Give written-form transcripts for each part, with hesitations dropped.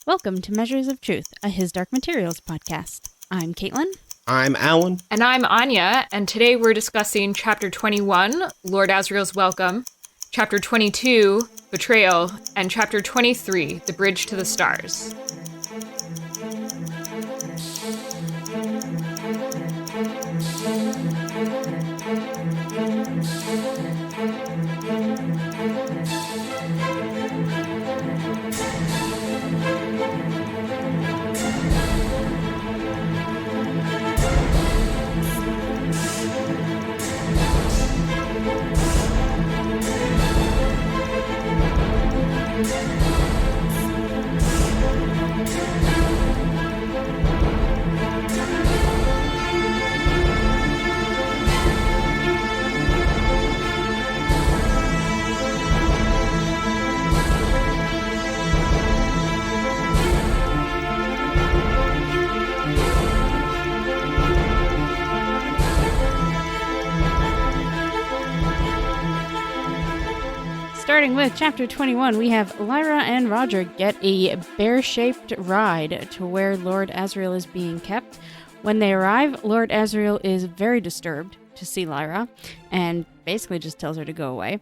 Welcome to Measures of Truth, a His Dark Materials podcast. I'm Caitlin. I'm Alan. And I'm Anya, and today we're discussing Chapter 21, Lord Asriel's Welcome, Chapter 22, Betrayal, and Chapter 23, The Bridge to the Stars. Starting with Chapter 21, we have Lyra and Roger get a bear-shaped ride to where Lord Asriel is being kept. When they arrive, Lord Asriel is very disturbed to see Lyra and basically just tells her to go away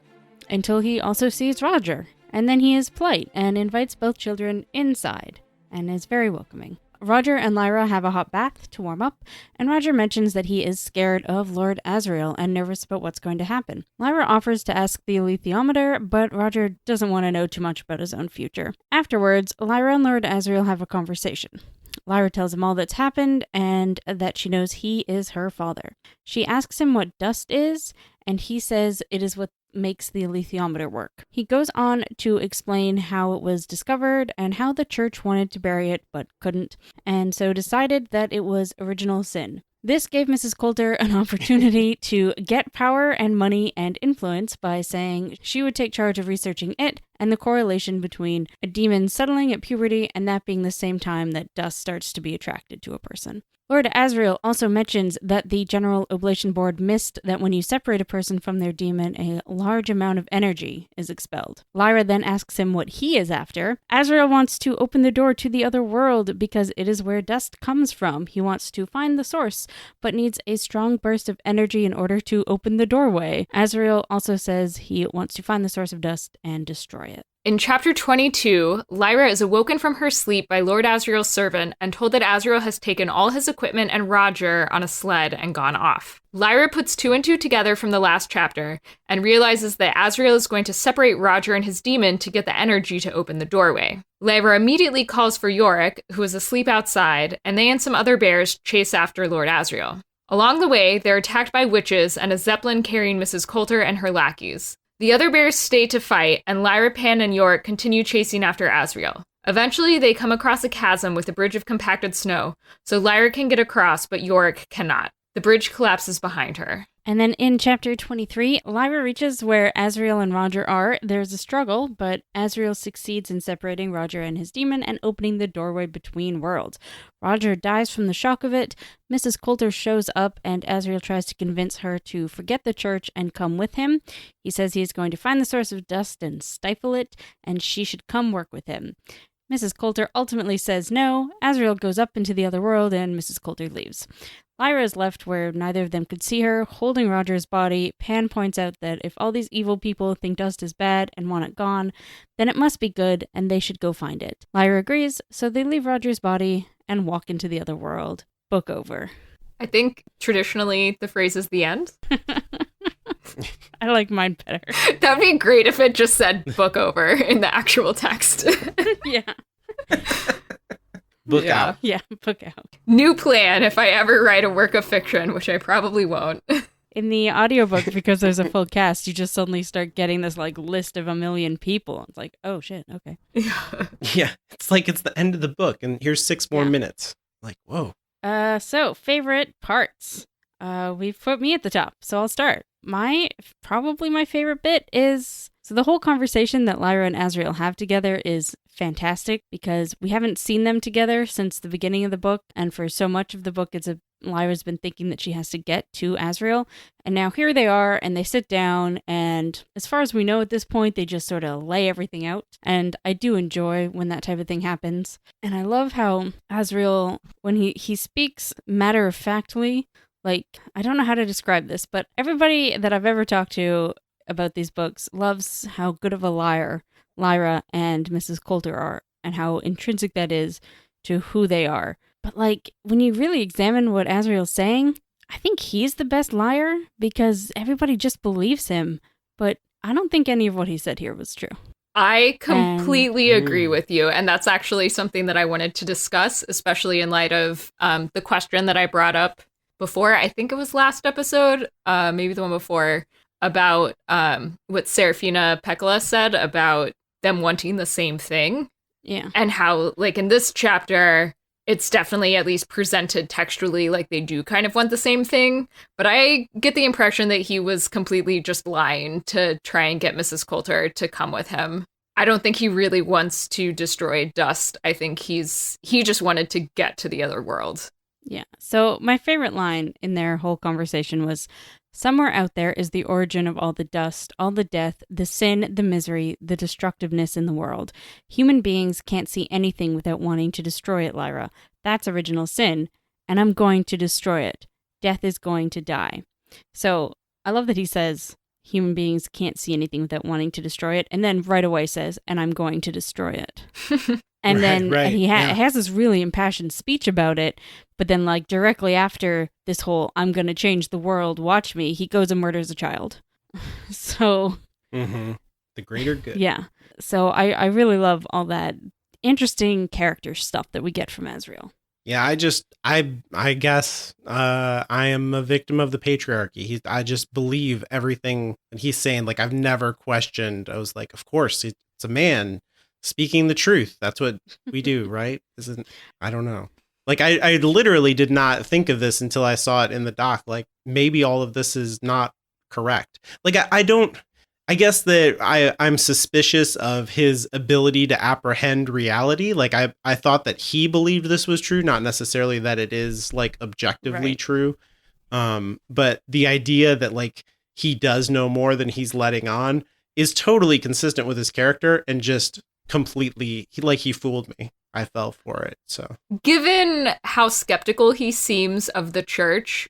until he also sees Roger. And then he is polite and invites both children inside and is very welcoming. Roger and Lyra have a hot bath to warm up, and Roger mentions that he is scared of Lord Asriel and nervous about what's going to happen. Lyra offers to ask the alethiometer, but Roger doesn't want to know too much about his own future. Afterwards, Lyra and Lord Asriel have a conversation. Lyra tells him all that's happened and that she knows he is her father. She asks him what dust is, and he says it is what makes the alethiometer work. He goes on to explain how it was discovered and how the church wanted to bury it but couldn't, and so decided that it was original sin. This gave Mrs. Coulter an opportunity to get power and money and influence by saying she would take charge of researching it and the correlation between a demon settling at puberty and that being the same time that dust starts to be attracted to a person. Lord Asriel also mentions that the General Oblation Board missed that when you separate a person from their demon, a large amount of energy is expelled. Lyra then asks him what he is after. Asriel wants to open the door to the other world because it is where dust comes from. He wants to find the source, but needs a strong burst of energy in order to open the doorway. Asriel also says he wants to find the source of dust and destroy it. In Chapter 22, Lyra is awoken from her sleep by Lord Asriel's servant and told that Asriel has taken all his equipment and Roger on a sled and gone off. Lyra puts two and two together from the last chapter and realizes that Asriel is going to separate Roger and his demon to get the energy to open the doorway. Lyra immediately calls for Yorick, who is asleep outside, and they and some other bears chase after Lord Asriel. Along the way, they're attacked by witches and a zeppelin carrying Mrs. Coulter and her lackeys. The other bears stay to fight, and Lyra, Pan, and Yorick continue chasing after Asriel. Eventually, they come across a chasm with a bridge of compacted snow, so Lyra can get across, but Yorick cannot. The bridge collapses behind her. And then in Chapter 23, Lyra reaches where Asriel and Roger are. There's a struggle, but Asriel succeeds in separating Roger and his demon and opening the doorway between worlds. Roger dies from the shock of it. Mrs. Coulter shows up, and Asriel tries to convince her to forget the church and come with him. He says he is going to find the source of dust and stifle it, and she should come work with him. Mrs. Coulter ultimately says no. Asriel goes up into the other world, and Mrs. Coulter leaves. Lyra is left where neither of them could see her, holding Roger's body. Pan points out that if all these evil people think dust is bad and want it gone, then it must be good, and they should go find it. Lyra agrees, so they leave Roger's body and walk into the other world. Book over. I think traditionally the phrase is the end. I like mine better. That would be great if it just said book over in the actual text. Yeah. Book out. Yeah, book out. New plan if I ever write a work of fiction, which I probably won't. In the audiobook, because there's a full cast, you just suddenly start getting this list of 1 million people. It's like, oh shit, okay. Yeah, it's like it's the end of the book, and here's 6 more minutes. Like, whoa. So favorite parts. We've put me at the top, so I'll start. Probably my favorite bit is, so the whole conversation that Lyra and Asriel have together is fantastic because we haven't seen them together since the beginning of the book, and for so much of the book it's Lyra's been thinking that she has to get to Azrael. And now here they are, and they sit down, and as far as we know at this point, they just sort of lay everything out. And I do enjoy when that type of thing happens. And I love how Azrael, when he speaks matter-of-factly, like, I don't know how to describe this, but everybody that I've ever talked to about these books loves how good of a liar Lyra and Mrs. Coulter are, and how intrinsic that is to who they are. But, like, when you really examine what Azrael's saying, I think he's the best liar because everybody just believes him. But I don't think any of what he said here was true. I completely agree with you. And that's actually something that I wanted to discuss, especially in light of the question that I brought up before. I think it was last episode, maybe the one before, about what Serafina Pekkala said about them wanting the same thing. Yeah. And how, like, in this chapter, it's definitely at least presented textually like they do kind of want the same thing. But I get the impression that he was completely just lying to try and get Mrs. Coulter to come with him. I don't think he really wants to destroy dust. I think he just wanted to get to the other world. Yeah. So my favorite line in their whole conversation was, "Somewhere out there is the origin of all the dust, all the death, the sin, the misery, the destructiveness in the world. Human beings can't see anything without wanting to destroy it, Lyra. That's original sin, and I'm going to destroy it. Death is going to die." So I love that he says human beings can't see anything without wanting to destroy it, and then right away says, "and I'm going to destroy it." And then he has this really impassioned speech about it, but then, like, directly after this whole "I'm going to change the world, watch me," he goes and murders a child. So... The greater good. Yeah. So I really love all that interesting character stuff that we get from Azrael. Yeah, I guess I am a victim of the patriarchy. I just believe everything that he's saying. Like, I've never questioned. I was like, of course, it's a man speaking the truth. That's what we do, right? I don't know. Like, I literally did not think of this until I saw it in the doc. Like, maybe all of this is not correct. Like, I guess that I'm suspicious of his ability to apprehend reality. Like, I thought that he believed this was true, not necessarily that it is, like, objectively true. But the idea that, like, he does know more than he's letting on is totally consistent with his character, and just completely, he fooled me. I fell for it. So, given how skeptical he seems of the church,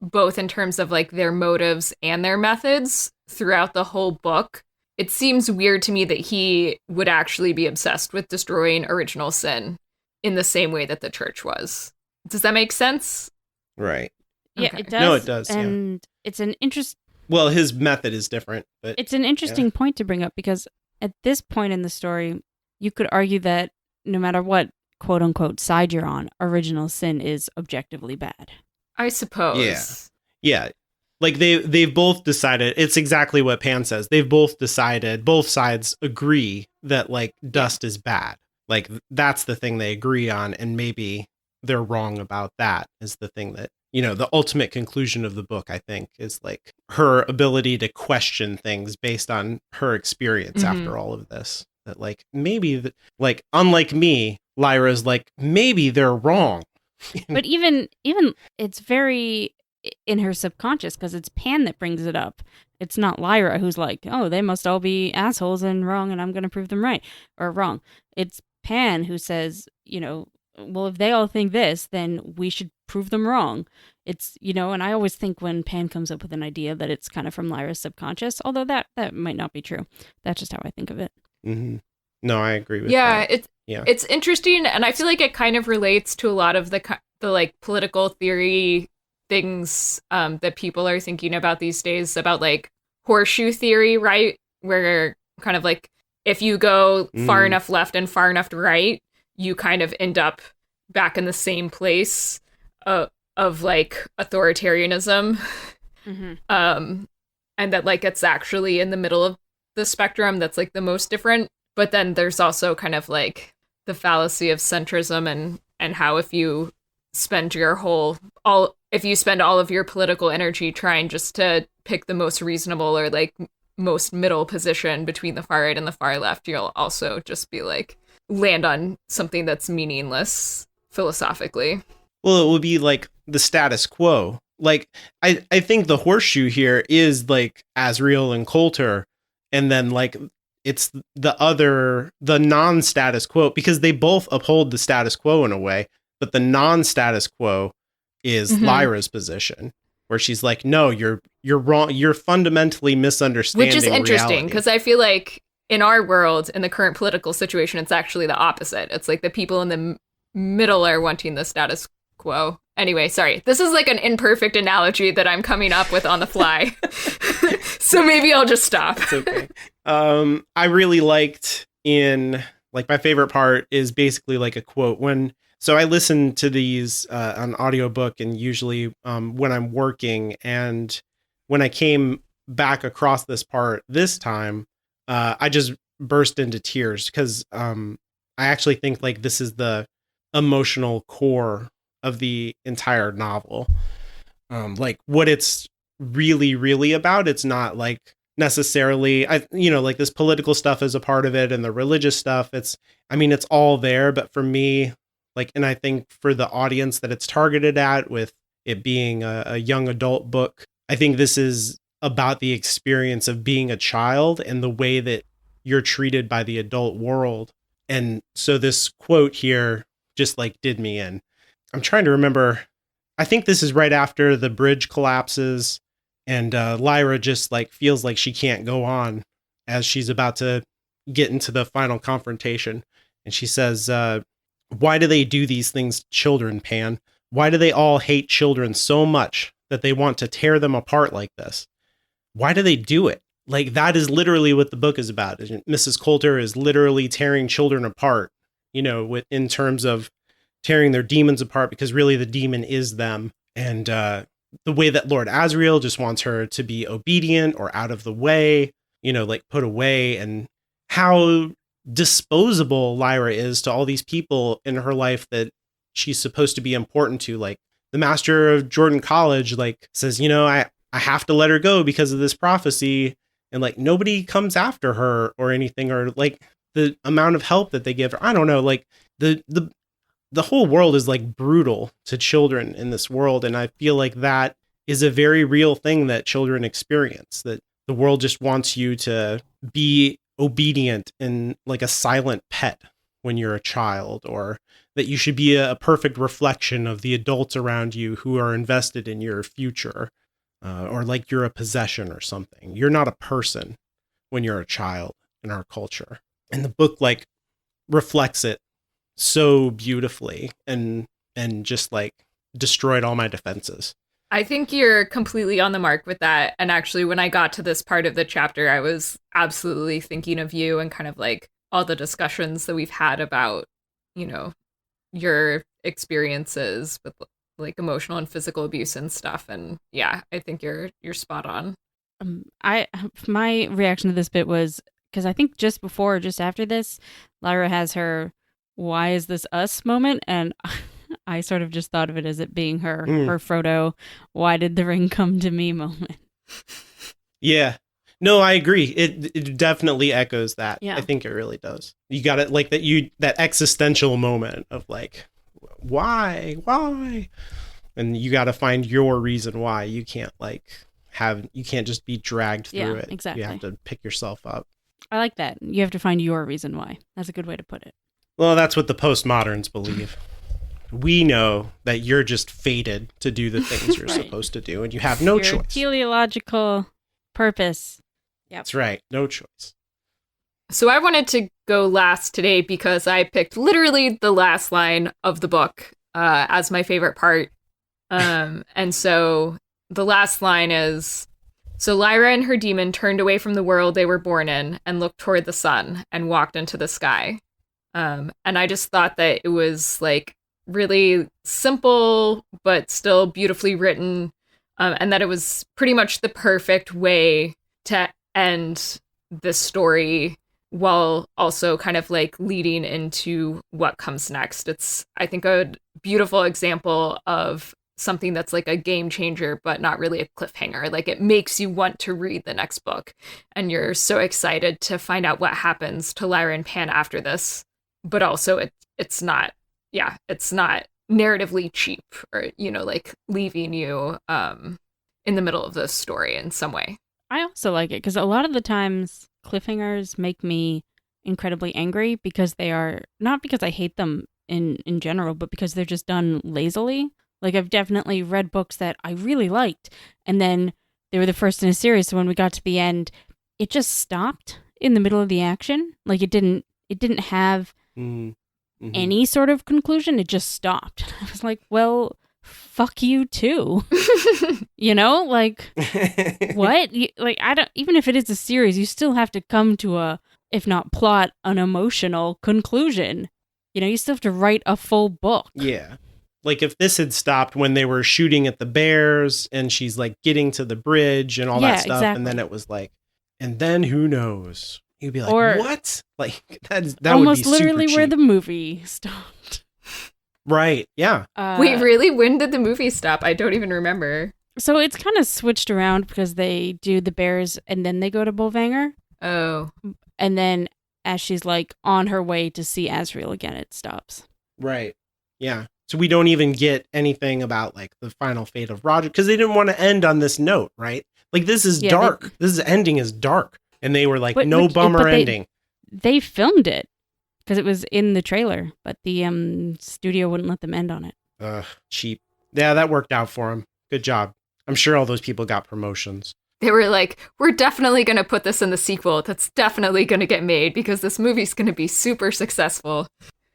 both in terms of, like, their motives and their methods throughout the whole book, it seems weird to me that he would actually be obsessed with destroying original sin in the same way that the church was. Does that make sense? Right. Yeah, Okay. it does. No, it does. And it's an well, his method is different, but it's an interesting point to bring up, because at this point in the story, you could argue that no matter what quote unquote side you're on, original sin is objectively bad. I suppose. Yeah. Like, they've both decided, it's exactly what Pan says. They've both decided, both sides agree that, like, dust is bad. Like, that's the thing they agree on, and maybe they're wrong about that is the thing that, you know, the ultimate conclusion of the book, I think, is, like, her ability to question things based on her experience after all of this. That, like, maybe, like, unlike me, Lyra's like, maybe they're wrong. But even it's very in her subconscious, because it's Pan that brings it up. It's not Lyra who's like, oh, they must all be assholes and wrong, and I'm going to prove them right or wrong. It's Pan who says, you know, well, if they all think this, then we should prove them wrong. It's, you know, and I always think when Pan comes up with an idea that it's kind of from Lyra's subconscious, although that might not be true. That's just how I think of it. Mm-hmm. No, I agree with that. It's interesting, and I feel like it kind of relates to a lot of the like political theory things that people are thinking about these days, about, like, horseshoe theory, right? Where kind of, like, if you go far enough left and far enough right, you kind of end up back in the same place of like authoritarianism. And that, like, it's actually in the middle of the spectrum that's, like, the most different. But then there's also kind of, like, the fallacy of centrism and how if you spend if you spend all of your political energy trying just to pick the most reasonable or, like, most middle position between the far right and the far left, you'll also just be, like, land on something that's meaningless philosophically. Well, it would be like the status quo. Like, I think the horseshoe here is like Asriel and Coulter, and then like it's the non-status quo, because they both uphold the status quo in a way, but the non-status quo is Lyra's position, where she's like, no, you're wrong. You're fundamentally misunderstanding Which is interesting, because reality. I feel like in our world, in the current political situation, it's actually the opposite. It's like the people in the middle are wanting the status quo. Anyway, sorry. This is like an imperfect analogy that I'm coming up with on the fly. So maybe I'll just stop. It's okay. I really liked like my favorite part is basically like a quote so I listen to these on audiobook, and usually when I'm working, and when I came back across this part this time, I just burst into tears, because I actually think like this is the emotional core of the entire novel. Like what it's really, really about. It's not like necessarily, like this political stuff is a part of it, and the religious stuff. It's all there, but for me, like, and I think for the audience that it's targeted at, with it being a young adult book, I think this is about the experience of being a child and the way that you're treated by the adult world. And so this quote here just like did me in. I'm trying to remember. I think this is right after the bridge collapses, and Lyra just like feels like she can't go on as she's about to get into the final confrontation. And she says, why do they do these things to children, Pan? Why do they all hate children so much that they want to tear them apart like this? Why do they do it? Like, that is literally what the book is about. Mrs. Coulter is literally tearing children apart, in terms of tearing their demons apart, because really the demon is them. And the way that Lord Asriel just wants her to be obedient or out of the way, like put away, and how disposable Lyra is to all these people in her life that she's supposed to be important to. Like the master of Jordan College, like says, I have to let her go because of this prophecy. And like nobody comes after her or anything, or like the amount of help that they give her. I don't know, like the whole world is like brutal to children in this world. And I feel like that is a very real thing that children experience, that the world just wants you to be obedient and like a silent pet when you're a child, or that you should be a perfect reflection of the adults around you who are invested in your future, or like you're a possession or something. You're not a person when you're a child in our culture. And the book like reflects it so beautifully, and just like destroyed all my defenses. I think you're completely on the mark with that. And actually, when I got to this part of the chapter, I was absolutely thinking of you and kind of like all the discussions that we've had about, your experiences with like emotional and physical abuse and stuff. And yeah, I think you're spot on. My reaction to this bit was, because I think just before or just after this, Lyra has her "why is this us" moment, and I sort of just thought of it as it being her Frodo, "why did the ring come to me" moment. Yeah. No, I agree. It definitely echoes that. Yeah. I think it really does. You got it, like that existential moment of like, why? And you got to find your reason why. You can't you can't just be dragged through it. Exactly. You have to pick yourself up. I like that. You have to find your reason why. That's a good way to put it. Well, that's what the postmoderns believe. We know that you're just fated to do the things you're right. supposed to do, and you have no choice. Teleological purpose. Yep. That's right. No choice. So I wanted to go last today because I picked literally the last line of the book as my favorite part. And so the last line is, so Lyra and her demon turned away from the world they were born in and looked toward the sun and walked into the sky. And I just thought that it was like really simple, but still beautifully written. And that it was pretty much the perfect way to end this story while also kind of like leading into what comes next. It's, I think, a beautiful example of something that's like a game changer, but not really a cliffhanger. Like it makes you want to read the next book, and you're so excited to find out what happens to Lyra and Pan after this. But also it's not narratively cheap or, like leaving you in the middle of the story in some way. I also like it because a lot of the times cliffhangers make me incredibly angry because they are, not because I hate them in general, but because they're just done lazily. Like, I've definitely read books that I really liked, and then they were the first in a series, so when we got to the end, it just stopped in the middle of the action. Like, it didn't have any sort of conclusion. It just stopped. I was like, well, fuck you too. Like, what? I don't, even if it is a series, you still have to come to a, if not plot, an emotional conclusion. You still have to write a full book. Yeah. Like, if this had stopped when they were shooting at the bears and she's like getting to the bridge and all that stuff, exactly. and then it was like, and then who knows? You'd be like, Or what? Like, that almost would be literally super where cheap. the movie stopped. Right. Yeah. Wait, really? When did the movie stop? I don't even remember. So it's kind of switched around because they do the bears and then they go to Bolvanger. Oh. And then as she's like on her way to see Asriel again, it stops. Right. Yeah. So we don't even get anything about like the final fate of Roger because they didn't want to end on this note, right? Like, this is dark. This ending is dark. And they were like, no bummer ending. They filmed it because it was in the trailer, but the studio wouldn't let them end on it. Cheap. Yeah, that worked out for them. Good job. I'm sure all those people got promotions. They were like, we're definitely going to put this in the sequel. That's definitely going to get made because this movie's going to be super successful.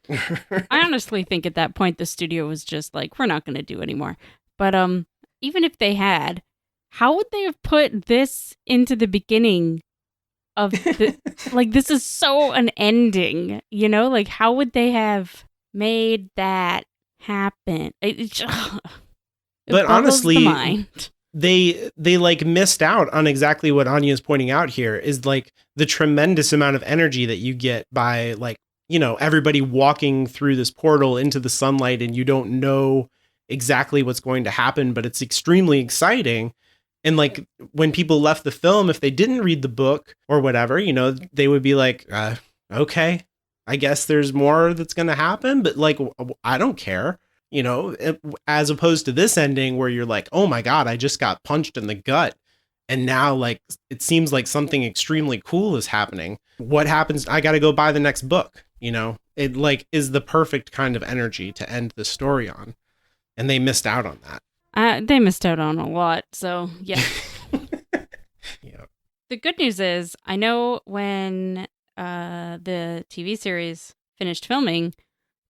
I honestly think at that point the studio was just like, we're not going to do anymore. But even if they had, how would they have put this into the beginning of the like, this is so an ending, like, how would they have made that happen? It but honestly, the mind. They like missed out on exactly what Anya is pointing out here is like the tremendous amount of energy that you get by like, everybody walking through this portal into the sunlight and you don't know exactly what's going to happen, but it's extremely exciting. And like when people left the film, if they didn't read the book or whatever, they would be like, okay, I guess there's more that's going to happen, but like, I don't care, as opposed to this ending where you're like, oh my God, I just got punched in the gut. And now like, it seems like something extremely cool is happening. What happens? I got to go buy the next book. It like is the perfect kind of energy to end the story on. And they missed out on that. They missed out on a lot. So yeah. Yeah. The good news is I know when the TV series finished filming,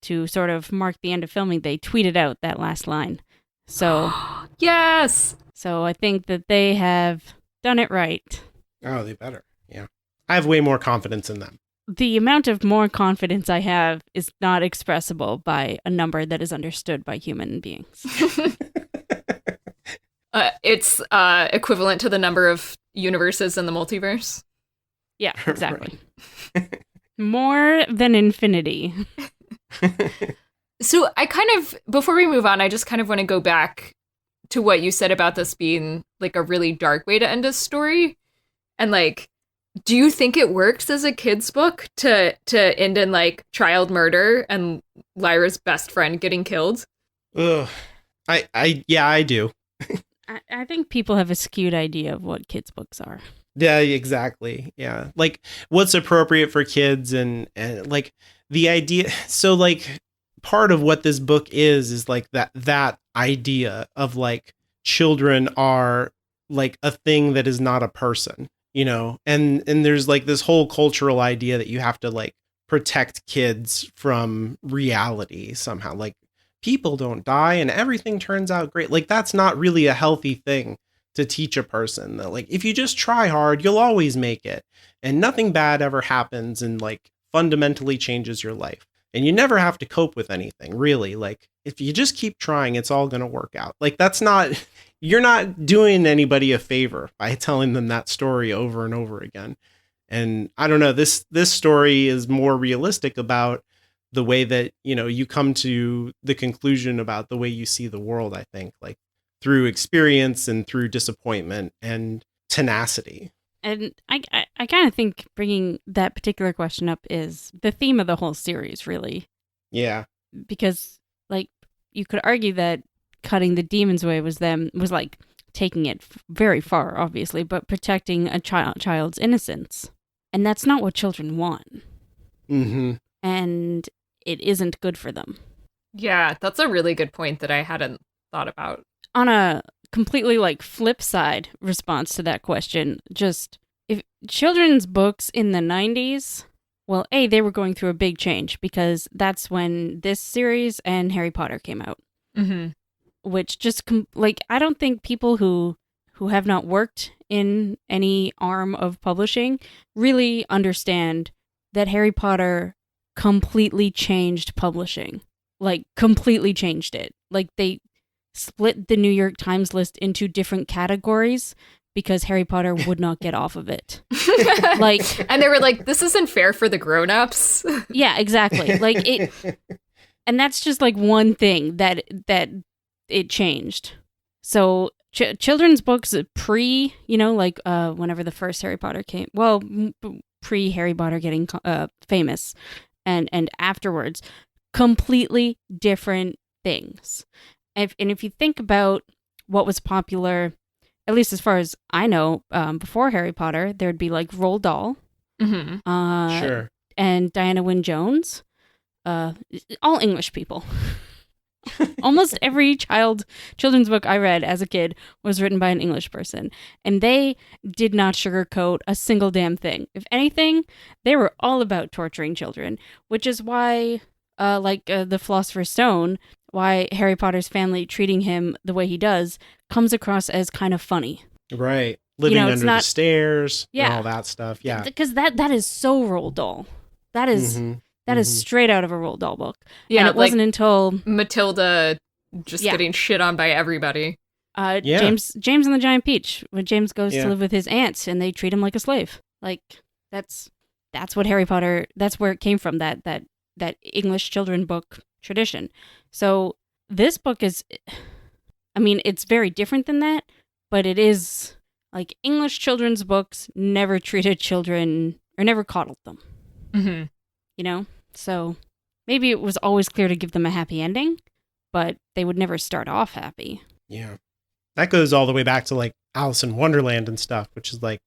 to sort of mark the end of filming, they tweeted out that last line. So yes. So I think that they have done it right. Oh, they better. Yeah. I have way more confidence in them. The amount of more confidence I have is not expressible by a number that is understood by human beings. It's equivalent to the number of universes in the multiverse. Yeah, exactly. More than infinity. So I kind of, before we move on, I just kind of want to go back to what you said about this being like a really dark way to end a story. And like, do you think it works as a kid's book to end in like child murder and Lyra's best friend getting killed? Ugh. I do. I think people have a skewed idea of what kids' books are. Yeah, exactly. Yeah. Like what's appropriate for kids and like the idea. So like part of what this book is like that idea of like children are like a thing that is not a person, and there's like this whole cultural idea that you have to like protect kids from reality somehow. Like people don't die and everything turns out great. Like that's not really a healthy thing to teach a person that like, if you just try hard, you'll always make it and nothing bad ever happens and like fundamentally changes your life. And you never have to cope with anything really. Like if you just keep trying, it's all going to work out. Like you're not doing anybody a favor by telling them that story over and over again. And I don't know, this story is more realistic about the way that, you come to the conclusion about the way you see the world, I think, like through experience and through disappointment and tenacity. And I kind of think bringing that particular question up is the theme of the whole series, really. Yeah. Because, like, you could argue that cutting the demons away was like taking it very far, obviously, but protecting a child's innocence. And that's not what children want. Mm-hmm. And it isn't good for them. Yeah, that's a really good point that I hadn't thought about. On a completely like flip side response to that question, just if children's books in the 90s, well, they were going through a big change because that's when this series and Harry Potter came out. Mm-hmm. Which just I don't think people who have not worked in any arm of publishing really understand that Harry Potter completely changed publishing. Like, completely changed it. Like, they split the New York Times list into different categories because Harry Potter would not get off of it. And they were like, this isn't fair for the grown-ups. Yeah, exactly. Like, it, and that's just like one thing that it changed. So children's books pre, whenever the first Harry Potter came, well, pre Harry Potter getting famous, and afterwards, completely different things. And if you think about what was popular, at least as far as I know, before Harry Potter, there'd be like Roald Dahl, Sure, and Diana Wynne Jones, all English people. Almost every children's book I read as a kid was written by an English person, and they did not sugarcoat a single damn thing. If anything, they were all about torturing children, which is why, the Philosopher's Stone, why Harry Potter's family treating him the way he does comes across as kind of funny. Right. Living under the stairs, yeah, and all that stuff. Yeah. Because that is so Roald Dahl. That is... Mm-hmm. That is straight out of a Roald Dahl book. Yeah, and it wasn't until Matilda just getting shit on by everybody. James and the Giant Peach, when James goes to live with his aunts and they treat him like a slave. Like, that's what Harry Potter, that's where it came from, that English children book tradition. So this book is, I mean, it's very different than that, but it is like English children's books never treated children or never coddled them. Mm-hmm. You know? So maybe it was always clear to give them a happy ending, but they would never start off happy. Yeah. That goes all the way back to like Alice in Wonderland and stuff, which is like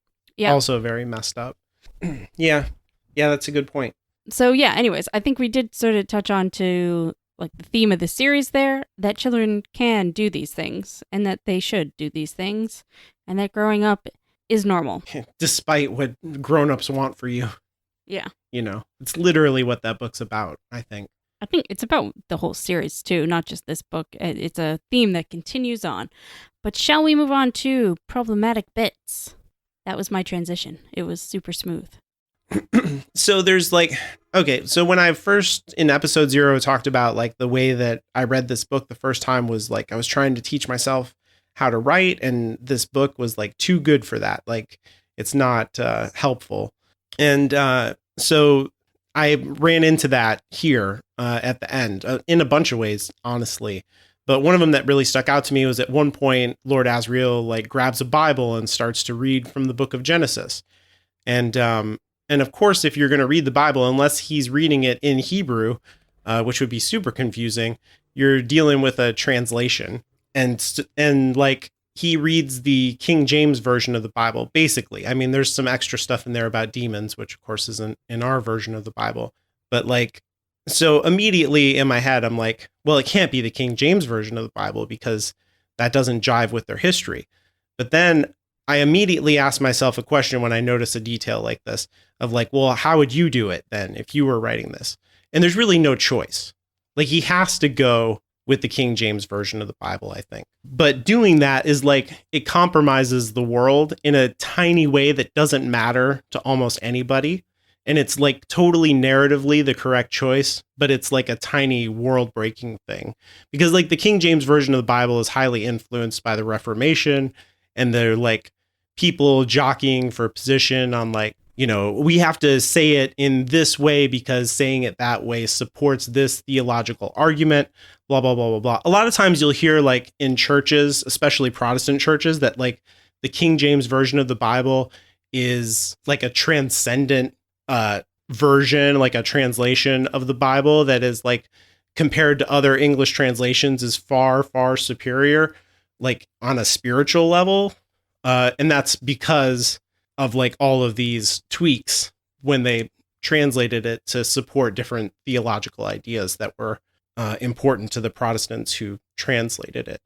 also very messed up. Yeah, that's a good point. So yeah, anyways, I think we did sort of touch on to like the theme of the series there, that children can do these things and that they should do these things and that growing up is normal. Despite what grown-ups want for you. Yeah. It's literally what that book's about, I think. I think it's about the whole series too, not just this book. It's a theme that continues on. But shall we move on to problematic bits? That was my transition. It was super smooth. So there's so when I first in episode 0 talked about like the way that I read this book the first time was like I was trying to teach myself how to write, and this book was like too good for that. Like it's not helpful. And so I ran into that here at the end in a bunch of ways, honestly. But one of them that really stuck out to me was at one point, Lord Asriel like grabs a Bible and starts to read from the book of Genesis. And of course, if you're going to read the Bible, unless he's reading it in Hebrew, which would be super confusing, you're dealing with a translation. And like he reads the King James version of the Bible, basically. I mean, there's some extra stuff in there about demons, which of course isn't in our version of the Bible. But like, so immediately in my head, I'm like, well, it can't be the King James version of the Bible because that doesn't jive with their history. But then I immediately ask myself a question when I notice a detail like this of like, well, how would you do it then if you were writing this? And there's really no choice. Like he has to go with the King James version of the Bible, I think. But doing that is like, it compromises the world in a tiny way that doesn't matter to almost anybody. And it's like totally narratively the correct choice, but it's like a tiny world breaking thing because like the King James version of the Bible is highly influenced by the Reformation, and they're like people jockeying for position on like, we have to say it in this way because saying it that way supports this theological argument, blah, blah, blah, blah, blah. A lot of times you'll hear like in churches, especially Protestant churches, that like the King James version of the Bible is like a transcendent version, like a translation of the Bible that is like compared to other English translations is far, far superior, like on a spiritual level. And that's because of like all of these tweaks when they translated it to support different theological ideas that were important to the Protestants who translated it.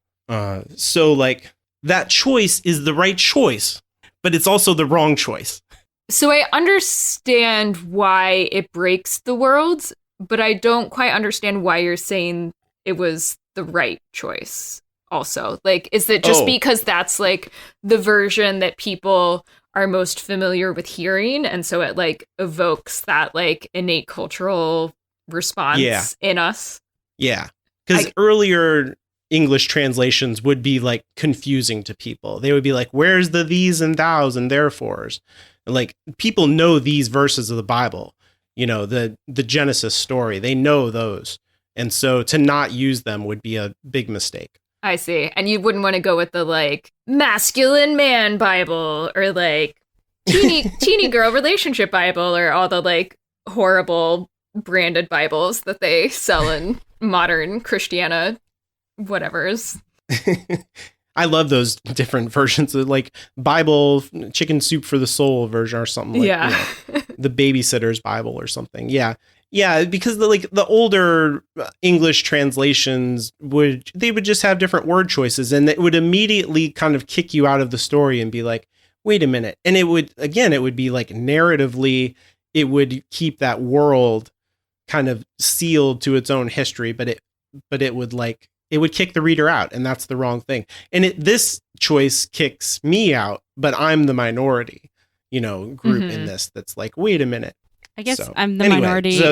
So like that choice is the right choice, but it's also the wrong choice. So I understand why it breaks the world, but I don't quite understand why you're saying it was the right choice also. Like, is it just because that's like the version that people are most familiar with hearing, and so it like evokes that like innate cultural response in us? Yeah. Because earlier English translations would be like confusing to people. They would be like, where's the these and thous and therefores? And like people know these verses of the Bible, you know, the Genesis story, they know those. And so to not use them would be a big mistake. I see. And you wouldn't want to go with the like masculine man Bible or like teeny girl relationship Bible or all the like horrible branded Bibles that they sell in modern Christiana whatevers. I love those different versions of like Bible chicken soup for the soul version or something like you know, the babysitter's Bible or something. Yeah. Yeah, because the older English translations would just have different word choices, and it would immediately kind of kick you out of the story and be like, wait a minute. And it would be like narratively, it would keep that world kind of sealed to its own history, but it would kick the reader out, and that's the wrong thing. And this choice kicks me out, but I'm the minority, you know, group in this that's like, wait a minute. I guess I'm the minority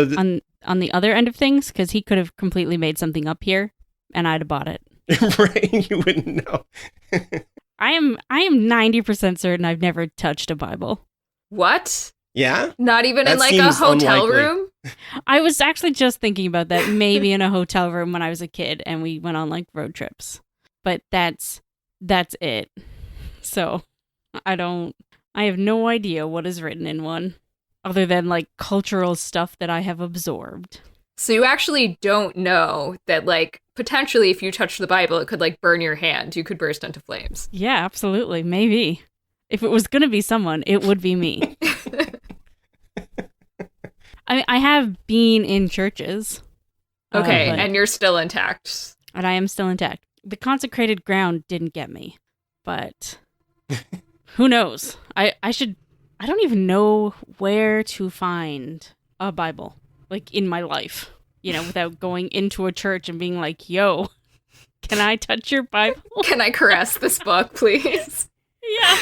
on the other end of things, because he could have completely made something up here and I'd have bought it. Right? You wouldn't know. I am 90% certain I've never touched a Bible. What? Yeah? Not even in like a hotel room? I was actually just thinking about that, maybe in a hotel room when I was a kid and we went on like road trips. But that's it. So I have no idea what is written in one, other than like cultural stuff that I have absorbed. So you actually don't know that like potentially if you touch the Bible, it could like burn your hand. You could burst into flames. Yeah, absolutely. Maybe. If it was going to be someone, it would be me. I have been in churches. Okay, and you're still intact. And I am still intact. The consecrated ground didn't get me, but who knows? I don't even know where to find a Bible, like in my life, you know, without going into a church and being like, yo, can I touch your Bible? Can I caress this book, please? Yeah.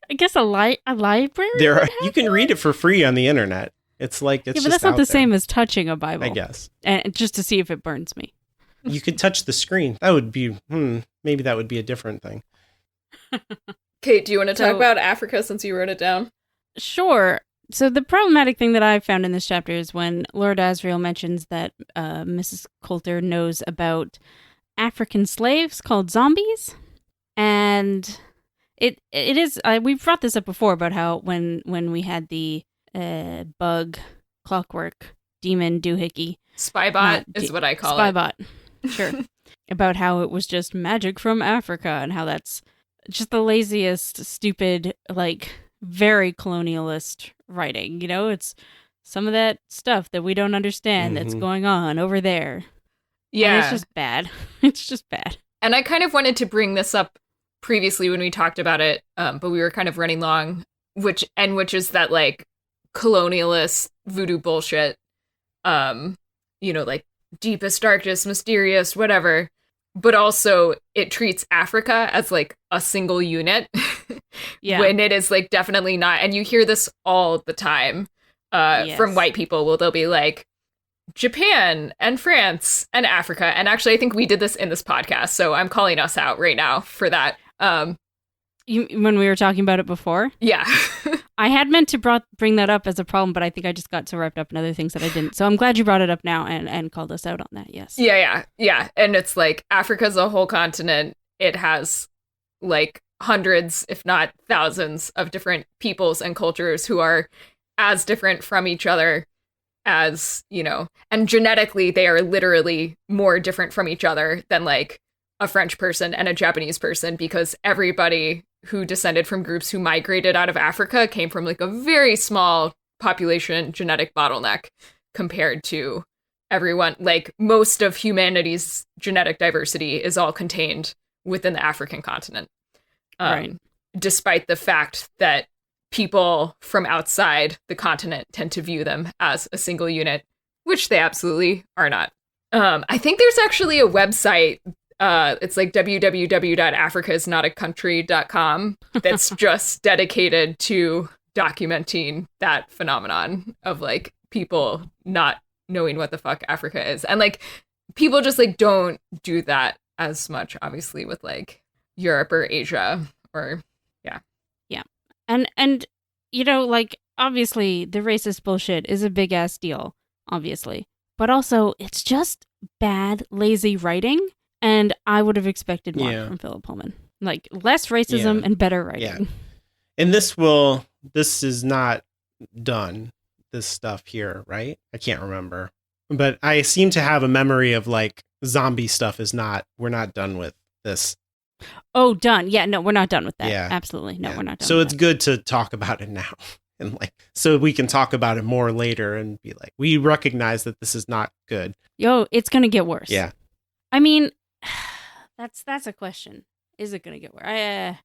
I guess a library? You can read it for free on the internet. It's like, it's just but that's not the there. same as touching a Bible. I guess. And just to see if it burns me. You could touch the screen. That would be, maybe that would be a different thing. Kate, do you want to talk about Africa since you wrote it down? Sure. So the problematic thing that I found in this chapter is when Lord Asriel mentions that Mrs. Coulter knows about African slaves called zombies. And it is, we've brought this up before about how when we had the bug, clockwork, demon, doohickey. Spybot is what I call it. Spybot, sure. About how it was just magic from Africa and how that's just the laziest, stupid, like, very colonialist writing. You know, it's some of that stuff that we don't understand that's going on over there. Yeah. And it's just bad. It's just bad. And I kind of wanted to bring this up previously when we talked about it, but we were kind of running long, which is that, like, colonialist voodoo bullshit, you know, like, deepest, darkest, mysterious, whatever. But also, it treats Africa as, like, a single unit. Yeah. When it is, like, definitely not. And you hear this all the time from white people. Well, they'll be like, Japan and France and Africa. And actually, I think we did this in this podcast. So I'm calling us out right now for that. When we were talking about it before? Yeah. I had meant to bring that up as a problem, but I think I just got so wrapped up in other things that I didn't. So I'm glad you brought it up now and called us out on that. Yes. Yeah. And it's like Africa's a whole continent. It has like hundreds, if not thousands, of different peoples and cultures who are as different from each other as, you know, and genetically they are literally more different from each other than like a French person and a Japanese person, because everybody who descended from groups who migrated out of Africa came from like a very small population genetic bottleneck compared to everyone. Like most of humanity's genetic diversity is all contained within the African continent. Right. Despite the fact that people from outside the continent tend to view them as a single unit, which they absolutely are not. I think there's actually a website, it's like www.africaisnotacountry.com, that's just dedicated to documenting that phenomenon of like people not knowing what the fuck Africa is. And like people just like don't do that as much, obviously, with like Europe or Asia or And you know, like, obviously the racist bullshit is a big ass deal, obviously. But also it's just bad, lazy writing, and I would have expected more from Philip Pullman. Like less racism and better writing. Yeah. And this is not done, this stuff here, right? I can't remember. But I seem to have a memory of like zombie stuff we're not done with this. Oh, done. Yeah, no, we're not done with that. Yeah. Absolutely. No, we're not done so with it's good to talk about it now. And like, so we can talk about it more later and be like, we recognize that this is not good. Yo, it's going to get worse. Yeah. I mean, that's a question. Is it going to get worse? I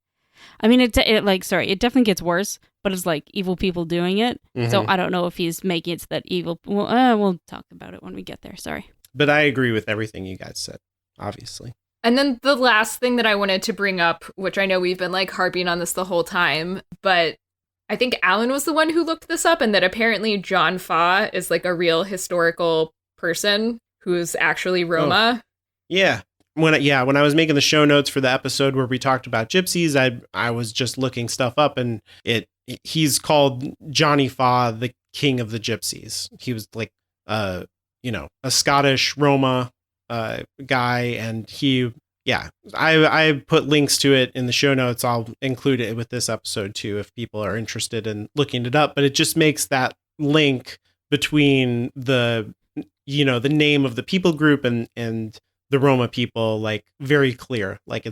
mean, it definitely gets worse, but it's like evil people doing it. Mm-hmm. So I don't know if he's making it so that evil. Well, we'll talk about it when we get there. Sorry. But I agree with everything you guys said, obviously. And then the last thing that I wanted to bring up, which I know we've been like harping on this the whole time, but I think Alan was the one who looked this up, and that apparently John Fa is like a real historical person who's actually Roma. Oh. Yeah. When I was making the show notes for the episode where we talked about gypsies, I was just looking stuff up, and he's called Johnny Fa, the king of the gypsies. He was like a Scottish Roma guy, and I put links to it in the show notes. I'll include it with this episode too if people are interested in looking it up, but it just makes that link between the name of the people group and the Roma people like very clear. Like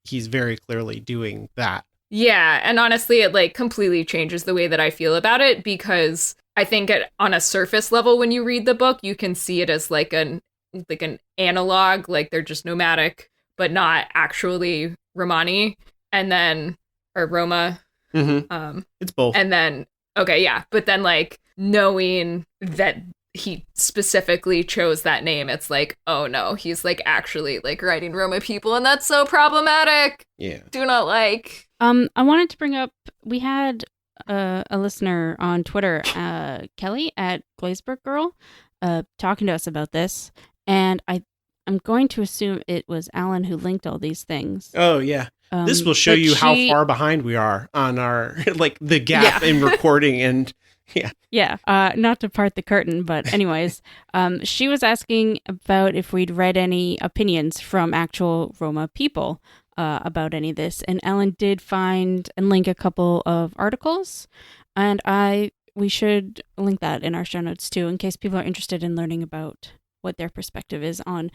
he's very clearly doing that. Yeah, and honestly it like completely changes the way that I feel about it, because I think on a surface level when you read the book you can see it as like an analog, like they're just nomadic but not actually Romani, and then or Roma. Mm-hmm. It's both. And then but then like knowing that he specifically chose that name, it's like, oh no, he's like actually like writing Roma people, and that's so problematic. Yeah. Do not like. I wanted to bring up, we had a listener on Twitter, Kelly at Glazebrook Girl, talking to us about this, and I'm going to assume it was Alan who linked all these things. Oh, yeah. This will show you how far behind we are on our, like, the gap in recording and, yeah. Yeah, not to part the curtain, but anyways, she was asking about if we'd read any opinions from actual Roma people about any of this, and Alan did find and link a couple of articles, and we should link that in our show notes too, in case people are interested in learning about what their perspective is on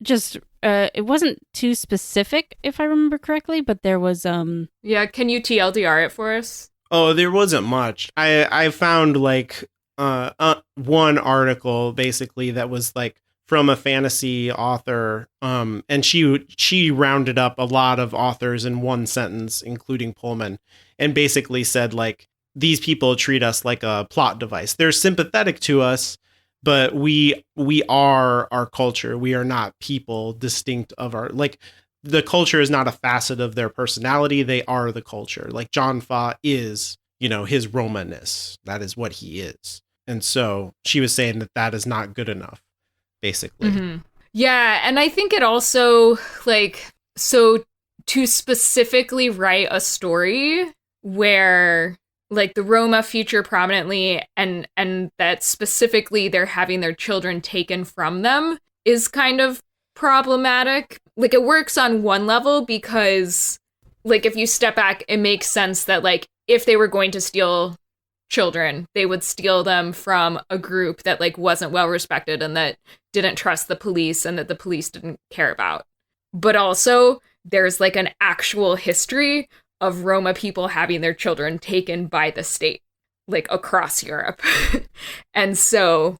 just it wasn't too specific if I remember correctly, but there was can you TLDR it for us? Oh, there wasn't much. I found like one article basically that was like from a fantasy author, and she rounded up a lot of authors in one sentence, including Pullman, and basically said like, these people treat us like a plot device. They're sympathetic to us, but we are our culture. We are not people distinct of our, like, the culture is not a facet of their personality. They are the culture. Like John Fa is, his Romaness. That is what he is. And so she was saying that is not good enough, basically. Mm-hmm. Yeah. And I think it also, like, so to specifically write a story where like the Roma feature prominently and that specifically they're having their children taken from them is kind of problematic. Like it works on one level because like if you step back, it makes sense that like if they were going to steal children, they would steal them from a group that like wasn't well respected and that didn't trust the police and that the police didn't care about. But also there's like an actual history of Roma people having their children taken by the state, like across Europe. And so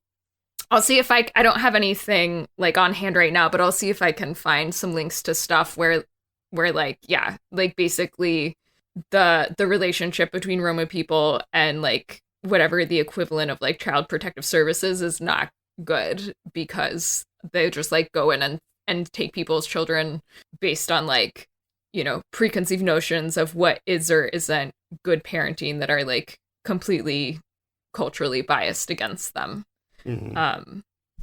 I'll see if I don't have anything like on hand right now, but I'll see if I can find some links to stuff where like, yeah, like basically the relationship between Roma people and like whatever the equivalent of like child protective services is not good, because they just like go in and take people's children based on like, you know, preconceived notions of what is or isn't good parenting that are like completely culturally biased against them. Mhm.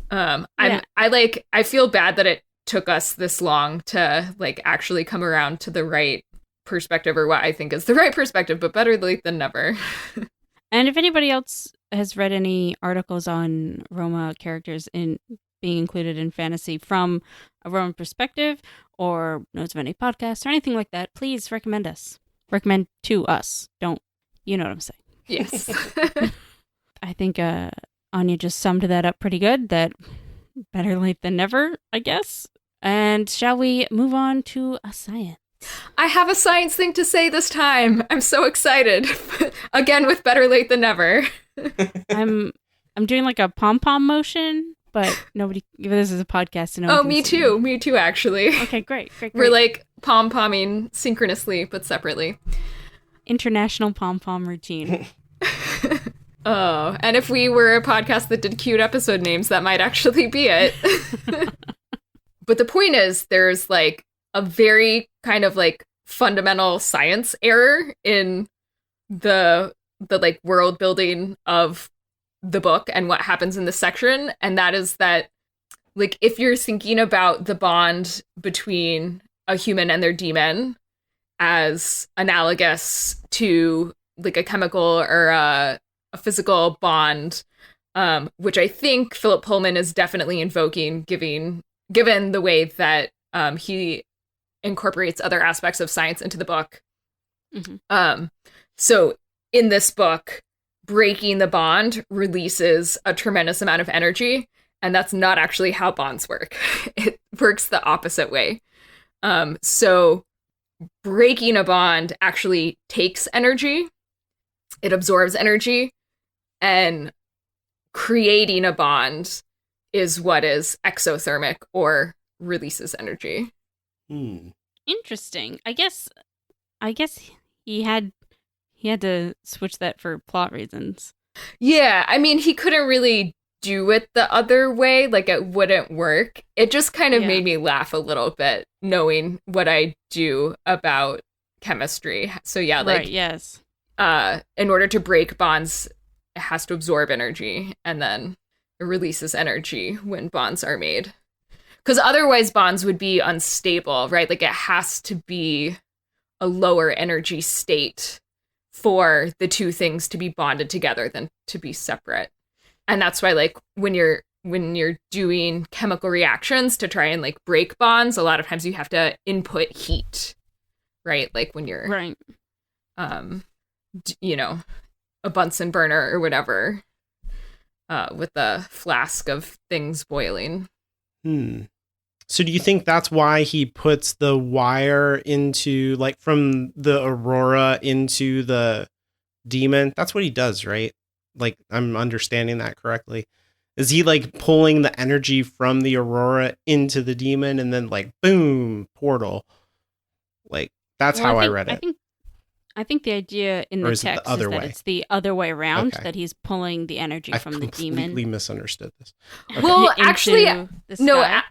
I feel bad that it took us this long to like actually come around to the right perspective, or what I think is the right perspective, but better late than never. And if anybody else has read any articles on Roma characters in being included in fantasy from a Roma perspective, or knows of any podcasts or anything like that, please recommend us. Recommend to us. Don't, you know what I'm saying. Yes. I think Anya just summed that up pretty good, that better late than never, I guess. And shall we move on to a science? I have a science thing to say this time. I'm so excited. Again, with better late than never. I'm doing like a pom-pom motion, but nobody, this is a podcast, so no one Oh, can me see too. Me too, actually. Okay, great. We're like pom-pomming synchronously, but separately. International pom-pom routine. Oh, and if we were a podcast that did cute episode names, that might actually be it. But the point is, there's like a very kind of like fundamental science error in the like world building of the book and what happens in this section. And that is that, like, if you're thinking about the bond between a human and their demon as analogous to like a chemical or a physical bond, which I think Philip Pullman is definitely invoking, given the way that he incorporates other aspects of science into the book. Mm-hmm. So in this book, breaking the bond releases a tremendous amount of energy, and that's not actually how bonds work. It works the opposite way. So breaking a bond actually takes energy, it absorbs energy, and creating a bond is what is exothermic or releases energy. Interesting. I guess he had to switch that for plot reasons. Yeah, I mean, he couldn't really do it the other way, like it wouldn't work. It just kind of made me laugh a little bit, knowing what I do about chemistry. So yeah, like right, yes. In order to break bonds, it has to absorb energy, and then it releases energy when bonds are made. Because otherwise bonds would be unstable, right? Like it has to be a lower energy state for the two things to be bonded together than to be separate. And that's why, like, when you're doing chemical reactions to try and like break bonds, a lot of times you have to input heat, right? Like when you're right, you know, a Bunsen burner or whatever, with a flask of things boiling. So do you think that's why he puts the wire into, like, from the Aurora into the demon? That's what he does, right? Like, I'm understanding that correctly. Is he like pulling the energy from the Aurora into the demon and then like, boom, portal? Like, that's how I read it. I think the idea in the text is that it's the other way around, that he's pulling the energy from the demon. I completely misunderstood this. Okay. Well, actually, no,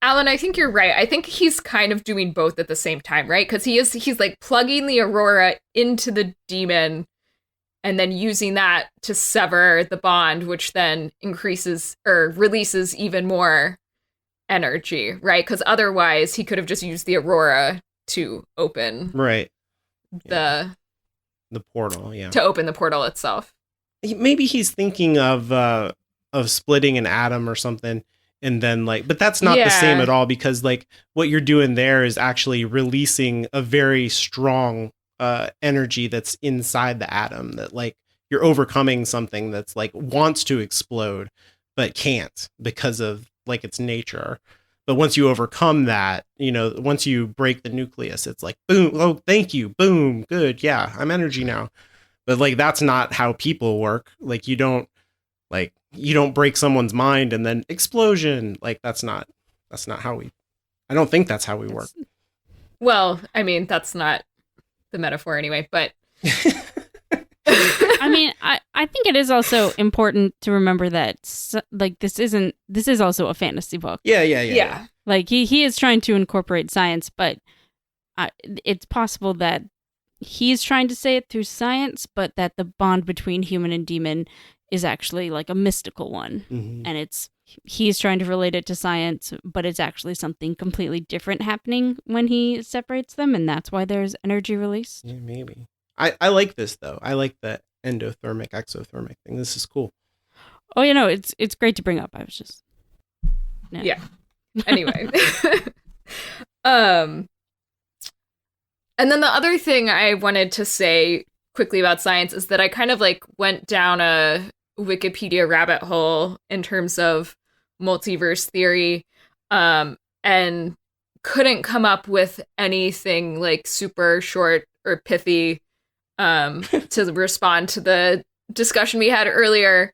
Alan, I think you're right. I think he's kind of doing both at the same time, right? Because he's like plugging the Aurora into the demon and then using that to sever the bond, which then increases or releases even more energy, right? Because otherwise he could have just used the Aurora to open the portal, to open the portal itself. Maybe he's thinking of splitting an atom or something. And then but that's not the same at all, because like what you're doing there is actually releasing a very strong energy that's inside the atom that like you're overcoming something that's like wants to explode but can't because of like its nature. But once you overcome that, you know, once you break the nucleus, it's like, boom, oh, thank you, boom, good, yeah, I'm energy now. But like, that's not how people work. Like, you don't break someone's mind and then explosion. Like, that's not how I don't think that's how we work. Well, I mean, that's not the metaphor anyway, but I mean, I think it is also important to remember that like this is also a fantasy book. Yeah. Like he is trying to incorporate science, but it's possible that he's trying to say it through science, but that the bond between human and demon is actually like a mystical one. Mm-hmm. And he's trying to relate it to science, but it's actually something completely different happening when he separates them, and that's why there's energy release. Yeah, maybe. I like this though. I like the endothermic exothermic thing. This is cool. Oh, you know, it's great to bring up. I was just yeah. Anyway. And then the other thing I wanted to say quickly about science is that I kind of like went down a Wikipedia rabbit hole in terms of multiverse theory, and couldn't come up with anything like super short or pithy to respond to the discussion we had earlier.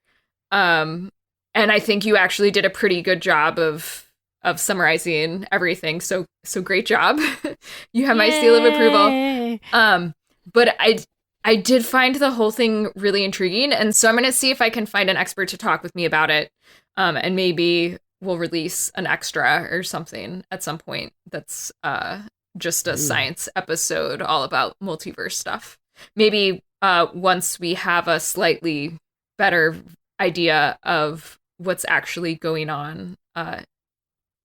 And I think you actually did a pretty good job of summarizing everything. So great job. You have my seal of approval. But I did find the whole thing really intriguing. And so I'm going to see if I can find an expert to talk with me about it. And maybe we'll release an extra or something at some point that's just a science episode all about multiverse stuff. Maybe once we have a slightly better idea of what's actually going on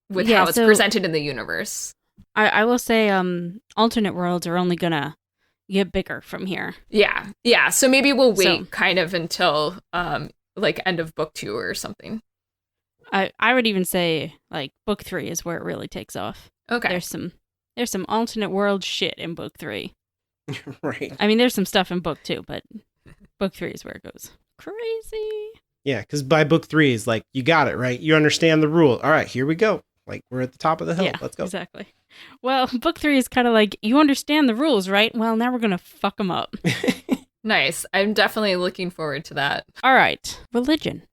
with how it's presented in the universe. I will say alternate worlds are only going to get bigger from here. Yeah. So maybe we'll wait kind of until like end of book 2 or something. I would even say like book 3 is where it really takes off. Okay. There's some alternate world shit in book 3. Right. I mean, there's some stuff in book 2, but book 3 is where it goes crazy. Yeah, because by book 3 is like, you got it, right? You understand the rule. All right, here we go. Like, we're at the top of the hill. Yeah, let's go. Exactly. Well, book 3 is kind of like, you understand the rules, right? Well, now we're going to fuck them up. Nice. I'm definitely looking forward to that. All right. Religion.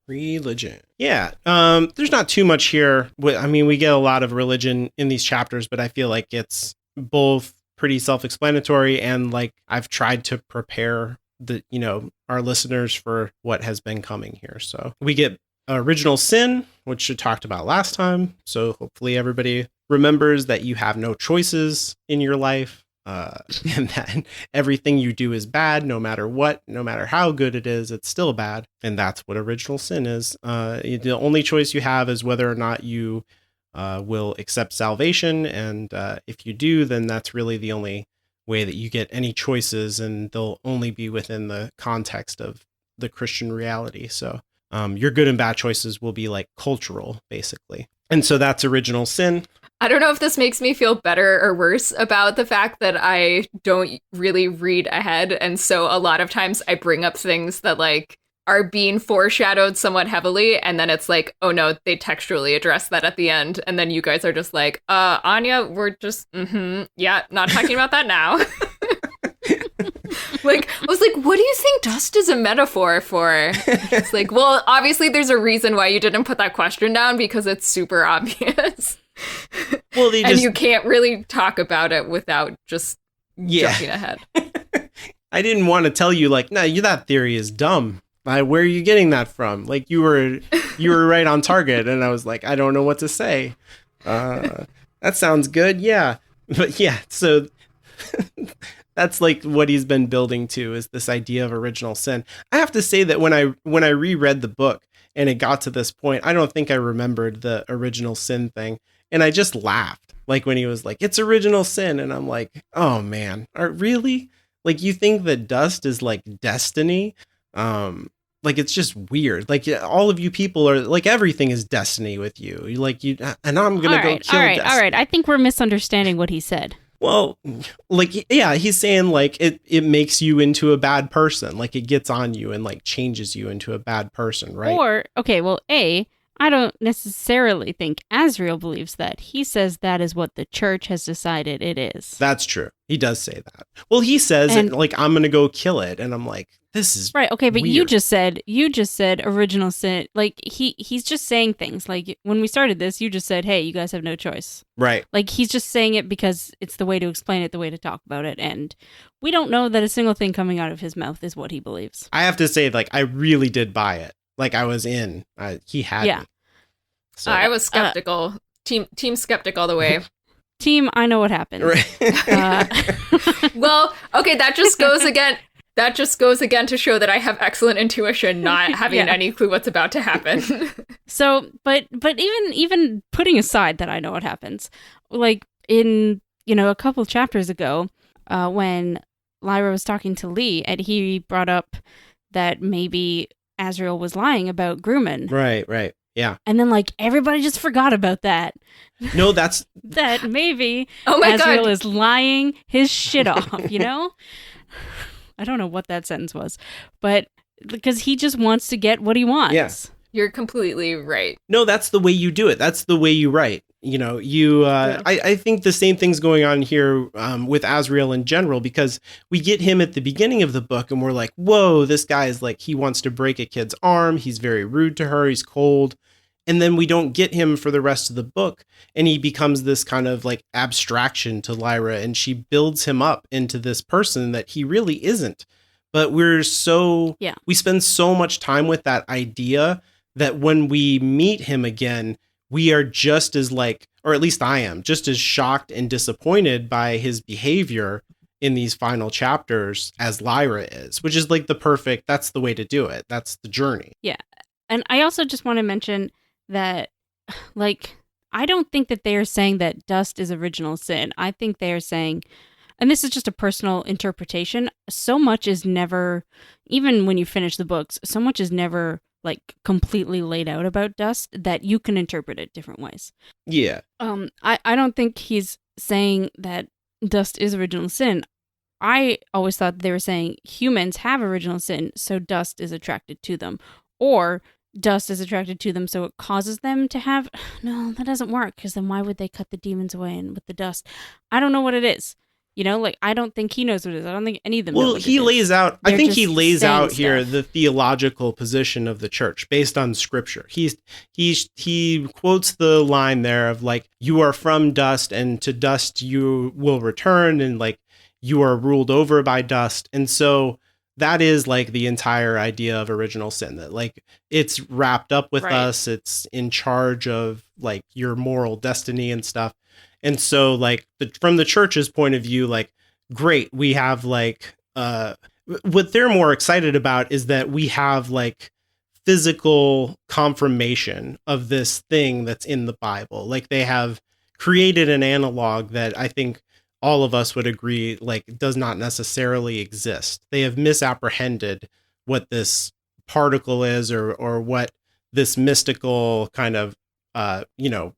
Yeah. There's not too much here. I mean, we get a lot of religion in these chapters, but I feel like it's both pretty self-explanatory and like I've tried to prepare our listeners for what has been coming here. So we get original sin, which we talked about last time. So hopefully everybody remembers that you have no choices in your life, and that everything you do is bad, no matter what, no matter how good it is, it's still bad. And that's what original sin is. The only choice you have is whether or not you will accept salvation. And if you do, then that's really the only way that you get any choices, and they'll only be within the context of the Christian reality. So your good and bad choices will be like cultural, basically. And so that's original sin. I don't know if this makes me feel better or worse about the fact that I don't really read ahead. And so a lot of times I bring up things that like are being foreshadowed somewhat heavily. And then it's like, oh no, they textually address that at the end. And then you guys are just like, Anya, we're just, yeah, not talking about that now. Like, I was like, what do you think dust is a metaphor for? It's like, well, obviously there's a reason why you didn't put that question down, because it's super obvious. Well, and you can't really talk about it without just jumping ahead. I didn't want to tell you like, no, that theory is dumb. Where are you getting that from? Like you were right on target. And I was like, I don't know what to say. That sounds good. Yeah. But yeah, so that's like what he's been building to, is this idea of original sin. I have to say that when I reread the book and it got to this point, I don't think I remembered the original sin thing. And I just laughed, like when he was like, it's original sin. And I'm like, oh man, really? Like you think that dust is like destiny? Like it's just weird. Like all of you people are like, everything is destiny with you. And I'm going to go kill destiny. All right. I think we're misunderstanding what he said. Well, like, yeah, he's saying like it makes you into a bad person. Like it gets on you and like changes you into a bad person, right? Or, okay, well, I don't necessarily think Asriel believes that. He says that is what the church has decided it is. That's true. He does say that. Well, he says And- like, I'm going to go kill it. And I'm like, this is Right, okay, but weird. you just said original sin. Like he's just saying things. Like when we started this, you just said, "Hey, you guys have no choice." Right. Like he's just saying it because it's the way to explain it, the way to talk about it, and we don't know that a single thing coming out of his mouth is what he believes. I have to say, like, I really did buy it. Like I was in. He had Yeah. me. So, I was skeptical. Team skeptic all the way. Team, I know what happened. Right. Well, okay, that just goes again. That just goes again to show that I have excellent intuition, not having Yeah. any clue what's about to happen. So, but even putting aside that I know what happens, like in a couple chapters ago, when Lyra was talking to Lee, and he brought up that maybe Asriel was lying about Grumman, Right. Yeah. and then like everybody just forgot about that. No, that's That maybe Oh my Asriel god. is lying his shit off. I don't know what that sentence was, but because he just wants to get what he wants. Yeah. You're completely right. No, that's the way you do it. That's the way you write. I think the same thing's going on here with Asriel in general, because we get him at the beginning of the book and we're like, whoa, this guy is like, he wants to break a kid's arm. He's very rude to her. He's cold. And then we don't get him for the rest of the book. And he becomes this kind of like abstraction to Lyra, and she builds him up into this person that he really isn't. But we spend so much time with that idea that when we meet him again, we are just as like, or at least I am, just as shocked and disappointed by his behavior in these final chapters as Lyra is, which is like that's the way to do it. That's the journey. And I also just want to mention that, like, I don't think that they are saying that dust is original sin. I think they are saying, and this is just a personal interpretation, so much is never, even when you finish the books, so much is never like completely laid out about dust that you can interpret it different ways. Yeah. I don't think he's saying that dust is original sin. I always thought they were saying humans have original sin, so dust is attracted to them. Or dust is attracted to them, so it causes them to have... No, that doesn't work, because then why would they cut the demons away and with the dust? I don't know what it is. I don't think he knows what it is. I don't think any of them know what he it is. lays out, I They're think he just lays saying out here stuff. the theological position of the church based on scripture. He quotes the line there of like, you are from dust and to dust you will return, and like you are ruled over by dust. And so that is like the entire idea of original sin, that like it's wrapped up with Right. us. It's in charge of like your moral destiny and stuff. And so like from the church's point of view, like, great, we have like, what they're more excited about is that we have like physical confirmation of this thing that's in the Bible. Like they have created an analog that I think all of us would agree like does not necessarily exist. They have misapprehended what this particle is, or what this mystical kind of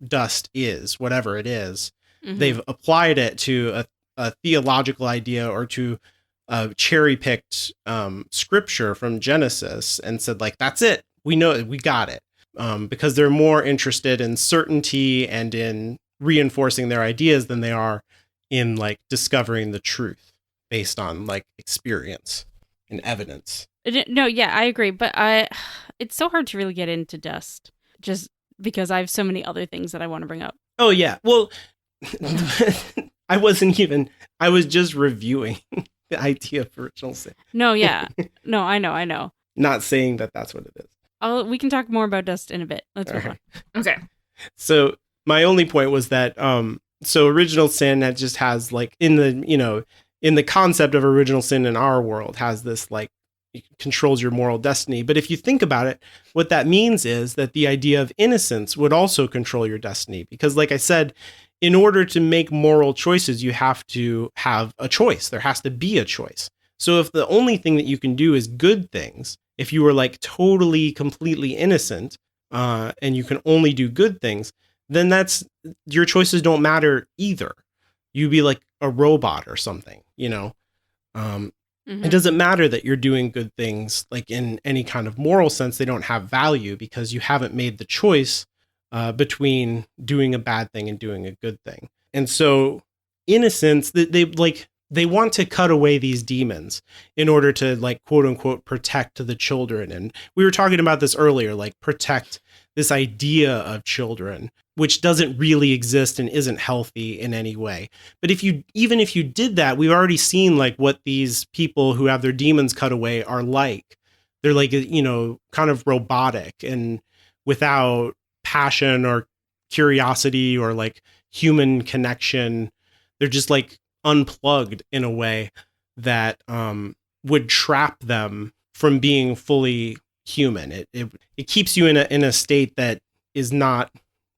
dust is, whatever it is. Mhm. They've applied it to a theological idea, or to cherry picked scripture from Genesis, and said like, that's it. We know it. We got it. Because they're more interested in certainty and in reinforcing their ideas than they are in like discovering the truth based on like experience and evidence. No, yeah, I agree. But it's so hard to really get into dust just because I have so many other things that I want to bring up. Oh, yeah. Well, I was just reviewing the idea of original sin. No, yeah. No, I know. Not saying that that's what it is. We can talk more about dust in a bit. Let's move on. Okay. So my only point was that, so original sin that just has like in the concept of original sin in our world has this like, it controls your moral destiny. But if you think about it, what that means is that the idea of innocence would also control your destiny. Because like I said, in order to make moral choices, you have to have a choice. There has to be a choice. So if the only thing that you can do is good things, if you were like totally, completely innocent, and you can only do good things, then your choices don't matter either. You'd be like a robot or something, It doesn't matter that you're doing good things, like in any kind of moral sense. They don't have value because you haven't made the choice between doing a bad thing and doing a good thing. And so, in a sense, they want to cut away these demons in order to, like, quote unquote, protect the children. And we were talking about this earlier, like protect this idea of children, which doesn't really exist and isn't healthy in any way. But even if you did that, we've already seen like what these people who have their demons cut away are like. They're like, kind of robotic and without passion or curiosity or like human connection. They're just like unplugged in a way that would trap them from being fully human. It keeps you in a state that is not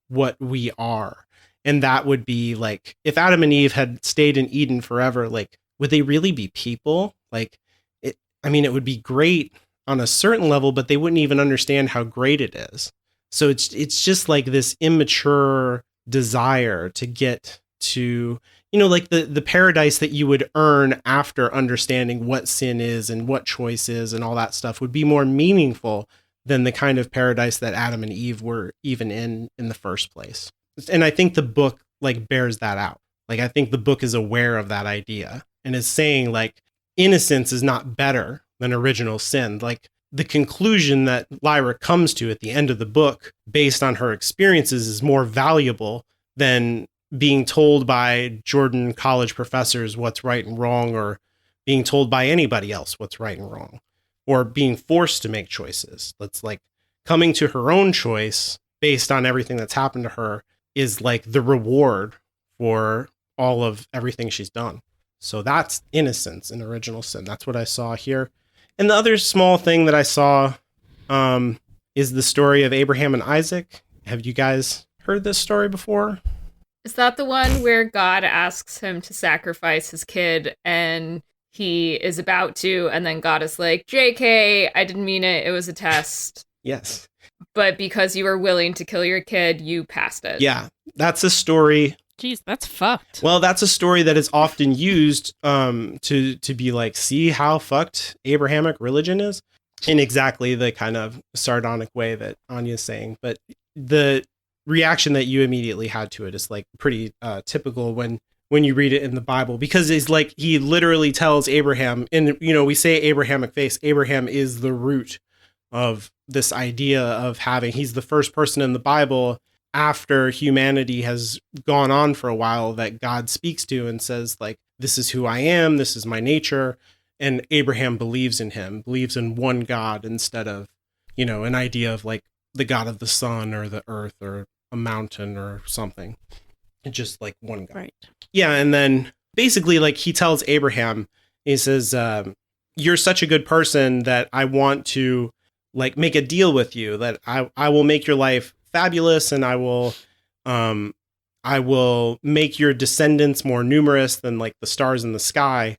what we are. And that would be like, if Adam and Eve had stayed in Eden forever, like, would they really be people? Like, it would be great on a certain level, but they wouldn't even understand how great it is. So it's just like this immature desire to get to, like the paradise that you would earn after understanding what sin is and what choice is and all that stuff would be more meaningful than the kind of paradise that Adam and Eve were even in the first place. And I think the book like bears that out. Like, I think the book is aware of that idea and is saying like innocence is not better than original sin. Like, the conclusion that Lyra comes to at the end of the book based on her experiences is more valuable than being told by Jordan college professors what's right and wrong, or being told by anybody else what's right and wrong, or being forced to make choices. That's like coming to her own choice based on everything that's happened to her is like the reward for all of everything she's done. So that's innocence in original sin. That's what I saw here. And the other small thing that I saw is the story of Abraham and Isaac. Have you guys heard this story before? Is that the one where God asks him to sacrifice his kid and he is about to, and then God is like, JK, I didn't mean it. It was a test. Yes. But because you were willing to kill your kid, you passed it. Yeah, that's a story. Jeez, that's fucked. Well, that's a story that is often used to be like, see how fucked Abrahamic religion is, in exactly the kind of sardonic way that Anya's saying. But the reaction that you immediately had to it is like pretty typical when you read it in the Bible, because it's like he literally tells Abraham, and we say Abrahamic faith. Abraham is the root of this idea of having. He's the first person in the Bible after humanity has gone on for a while that God speaks to and says, like, this is who I am, this is my nature. And Abraham believes in him, believes in one God instead of, an idea of like the God of the sun or the earth or a mountain or something. It's just like one God. Right. Yeah. And then basically, like, he tells Abraham, he says, you're such a good person that I want to like make a deal with you that I will make your life fabulous, and I will make your descendants more numerous than like the stars in the sky,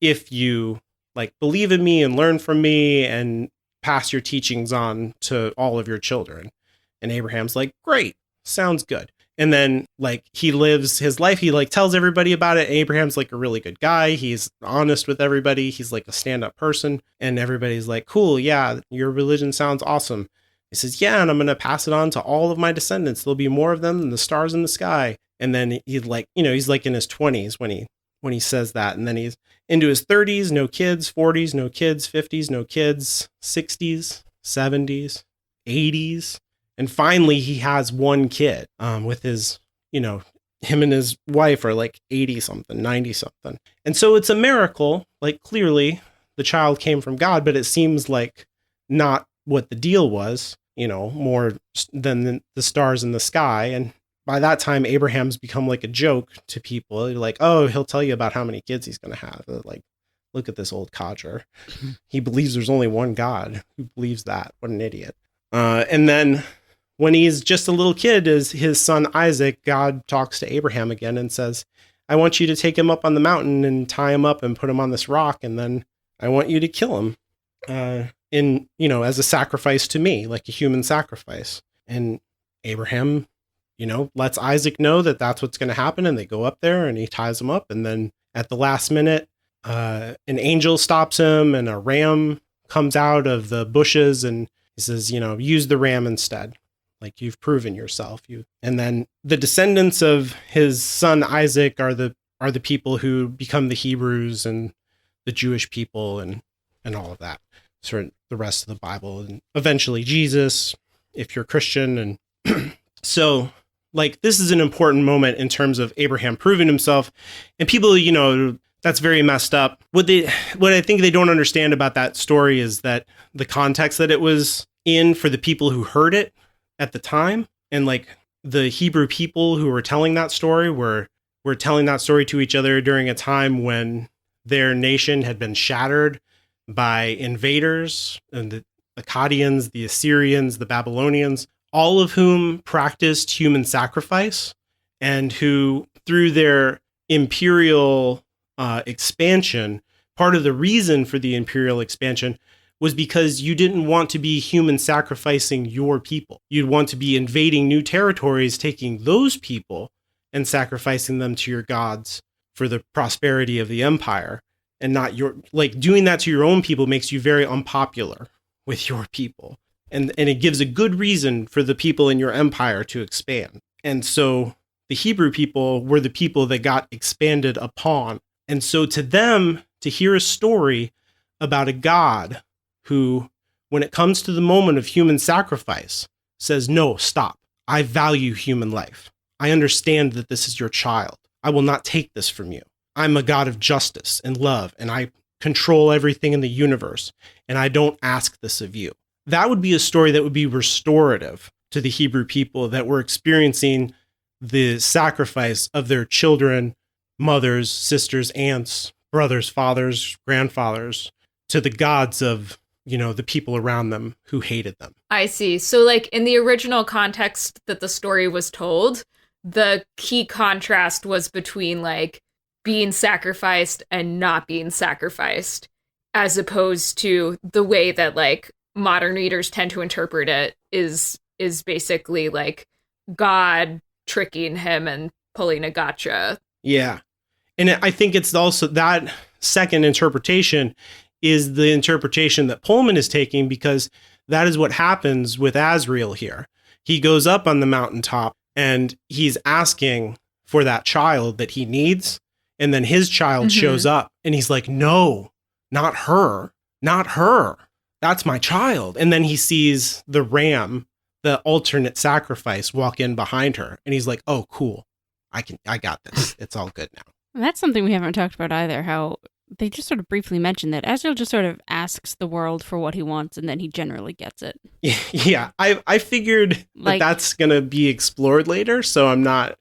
if you like believe in me and learn from me and pass your teachings on to all of your children. And Abraham's like, great, sounds good. And then like he lives his life, he like tells everybody about it. Abraham's like a really good guy, he's honest with everybody, he's like a stand-up person, and everybody's like, cool, yeah, your religion sounds awesome. He says, yeah, and I'm going to pass it on to all of my descendants. There'll be more of them than the stars in the sky. And then he's like, he's like in his 20s when he says that. And then he's into his 30s, no kids, 40s, no kids, 50s, no kids, 60s, 70s, 80s. And finally he has one kid with his, him and his wife are like 80 something, 90 something. And so it's a miracle. Like, clearly the child came from God, but it seems like not what the deal was. More than the stars in the sky. And by that time, Abraham's become like a joke to people. They're like, oh, he'll tell you about how many kids he's going to have. They're like, look at this old codger. He believes there's only one God. Who believes that? What an idiot. And then when he's just a little kid, as his son Isaac, God talks to Abraham again and says, I want you to take him up on the mountain and tie him up and put him on this rock. And then I want you to kill him. As a sacrifice to me, like a human sacrifice. And Abraham lets Isaac know that that's what's going to happen. And they go up there and he ties him up. And then at the last minute, an angel stops him and a ram comes out of the bushes and he says, use the ram instead. Like, you've proven yourself. And then the descendants of his son Isaac are the people who become the Hebrews and the Jewish people and all of that. For the rest of the Bible, and eventually Jesus, if you're Christian. And so, like, this is an important moment in terms of Abraham proving himself. And people, that's very messed up. What I think they don't understand about that story is that the context that it was in for the people who heard it at the time, and like the Hebrew people who were telling that story were telling that story to each other during a time when their nation had been shattered by invaders, and the Akkadians, the Assyrians, the Babylonians, all of whom practiced human sacrifice, and who, through their imperial expansion, part of the reason for the imperial expansion was because you didn't want to be human sacrificing your people. You'd want to be invading new territories, taking those people and sacrificing them to your gods for the prosperity of the empire. And not doing that to your own people makes you very unpopular with your people. And it gives a good reason for the people in your empire to expand. And so the Hebrew people were the people that got expanded upon. And so to them, to hear a story about a God who, when it comes to the moment of human sacrifice, says, no, stop. I value human life. I understand that this is your child. I will not take this from you. I'm a God of justice and love, and I control everything in the universe, and I don't ask this of you. That would be a story that would be restorative to the Hebrew people that were experiencing the sacrifice of their children, mothers, sisters, aunts, brothers, fathers, grandfathers, to the gods of, the people around them who hated them. I see. So, like, in the original context that the story was told, the key contrast was between, like, being sacrificed and not being sacrificed, as opposed to the way that, like, modern readers tend to interpret it is basically, like, God tricking him and pulling a gotcha. Yeah. And I think it's also that second interpretation is the interpretation that Pullman is taking, because that is what happens with Azrael here. He goes up on the mountaintop and he's asking for that child that he needs. And then his child shows up and he's like, no, not her, not her. That's my child. And then he sees the ram, the alternate sacrifice, walk in behind her. And he's like, oh, cool. I got this. It's all good now. And that's something we haven't talked about either, how they just sort of briefly mentioned that Azrael just sort of asks the world for what he wants and then he generally gets it. Yeah. I figured that's going to be explored later. So I'm not,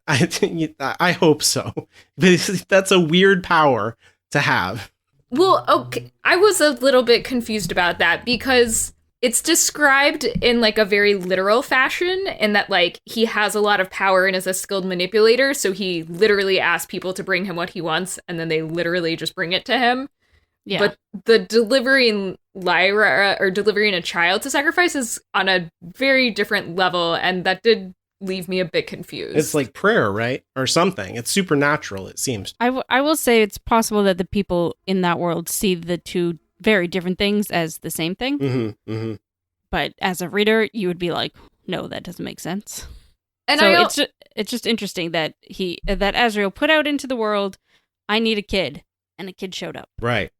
I hope so. But that's a weird power to have. Well, okay, I was a little bit confused about that because it's described in like a very literal fashion, in that like he has a lot of power and is a skilled manipulator. So he literally asks people to bring him what he wants, and then they literally just bring it to him. Yeah. But the delivering Lyra or delivering a child to sacrifice is on a very different level, and that did leave me a bit confused. It's like prayer, right? Or something. It's supernatural, it seems. I will say it's possible that the people in that world see the two very different things as the same thing. Mm-hmm, mm-hmm. But as a reader, you would be like, no, that doesn't make sense. And so it's just interesting that that Azrael put out into the world, I need a kid, and a kid showed up. Right.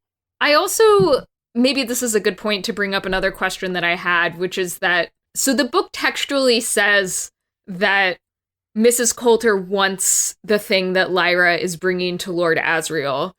I also, maybe this is a good point to bring up another question that I had, which is that, so the book textually says that Mrs. Coulter wants the thing that Lyra is bringing to Lord Asriel.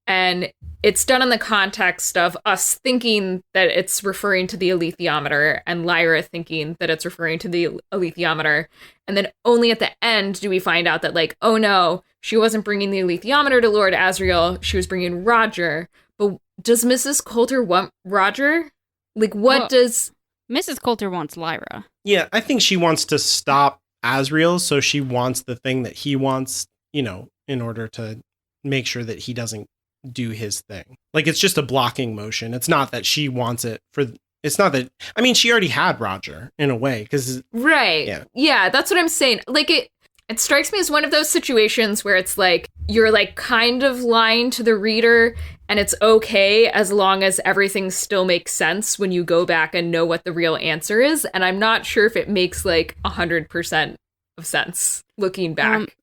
And it's done in the context of us thinking that it's referring to the alethiometer and Lyra thinking that it's referring to the alethiometer. And then only at the end do we find out that, like, oh no, she wasn't bringing the alethiometer to Lord Asriel. She was bringing Roger. But does Mrs. Coulter want Roger? Like, what does... Mrs. Coulter wants Lyra. Yeah, I think she wants to stop Asriel, so she wants the thing that he wants, in order to make sure that he doesn't do his thing. Like, it's just a blocking motion. It's not that she wants it for It's not that, I mean, she already had Roger in a way, because right. Yeah, that's what I'm saying. Like it strikes me as one of those situations where it's like you're like kind of lying to the reader, and it's okay as long as everything still makes sense when you go back and know what the real answer is. And I'm not sure if it makes like 100% of sense looking back.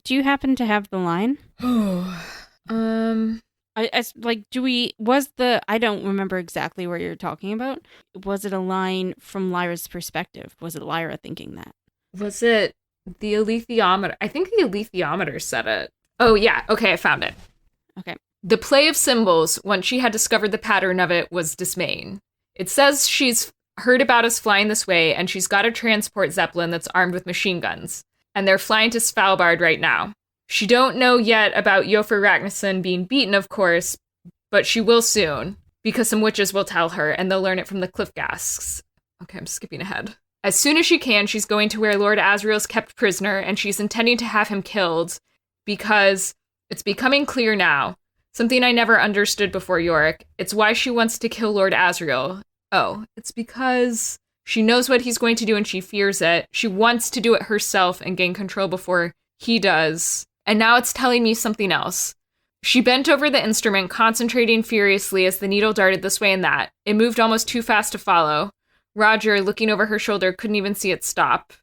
Do you happen to have the line? I don't remember exactly what you're talking about. Was it a line from Lyra's perspective? Was it Lyra thinking that? Was it the alethiometer? I think the alethiometer said it. Oh, yeah. Okay, I found it. Okay. The play of symbols, once she had discovered the pattern of it, was dismaying. It says she's heard about us flying this way, and she's got a transport zeppelin that's armed with machine guns. And they're flying to Svalbard right now. She don't know yet about Jofur Ragnarsson being beaten, of course, but she will soon, because some witches will tell her, and they'll learn it from the cliff gasks. Okay, I'm skipping ahead. As soon as she can, she's going to where Lord Asriel's kept prisoner, and she's intending to have him killed, because it's becoming clear now. Something I never understood before, Yorick. It's why she wants to kill Lord Asriel. Oh, it's because she knows what he's going to do and she fears it. She wants to do it herself and gain control before he does. And now it's telling me something else. She bent over the instrument, concentrating furiously as the needle darted this way and that. It moved almost too fast to follow. Roger, looking over her shoulder, couldn't even see it stop.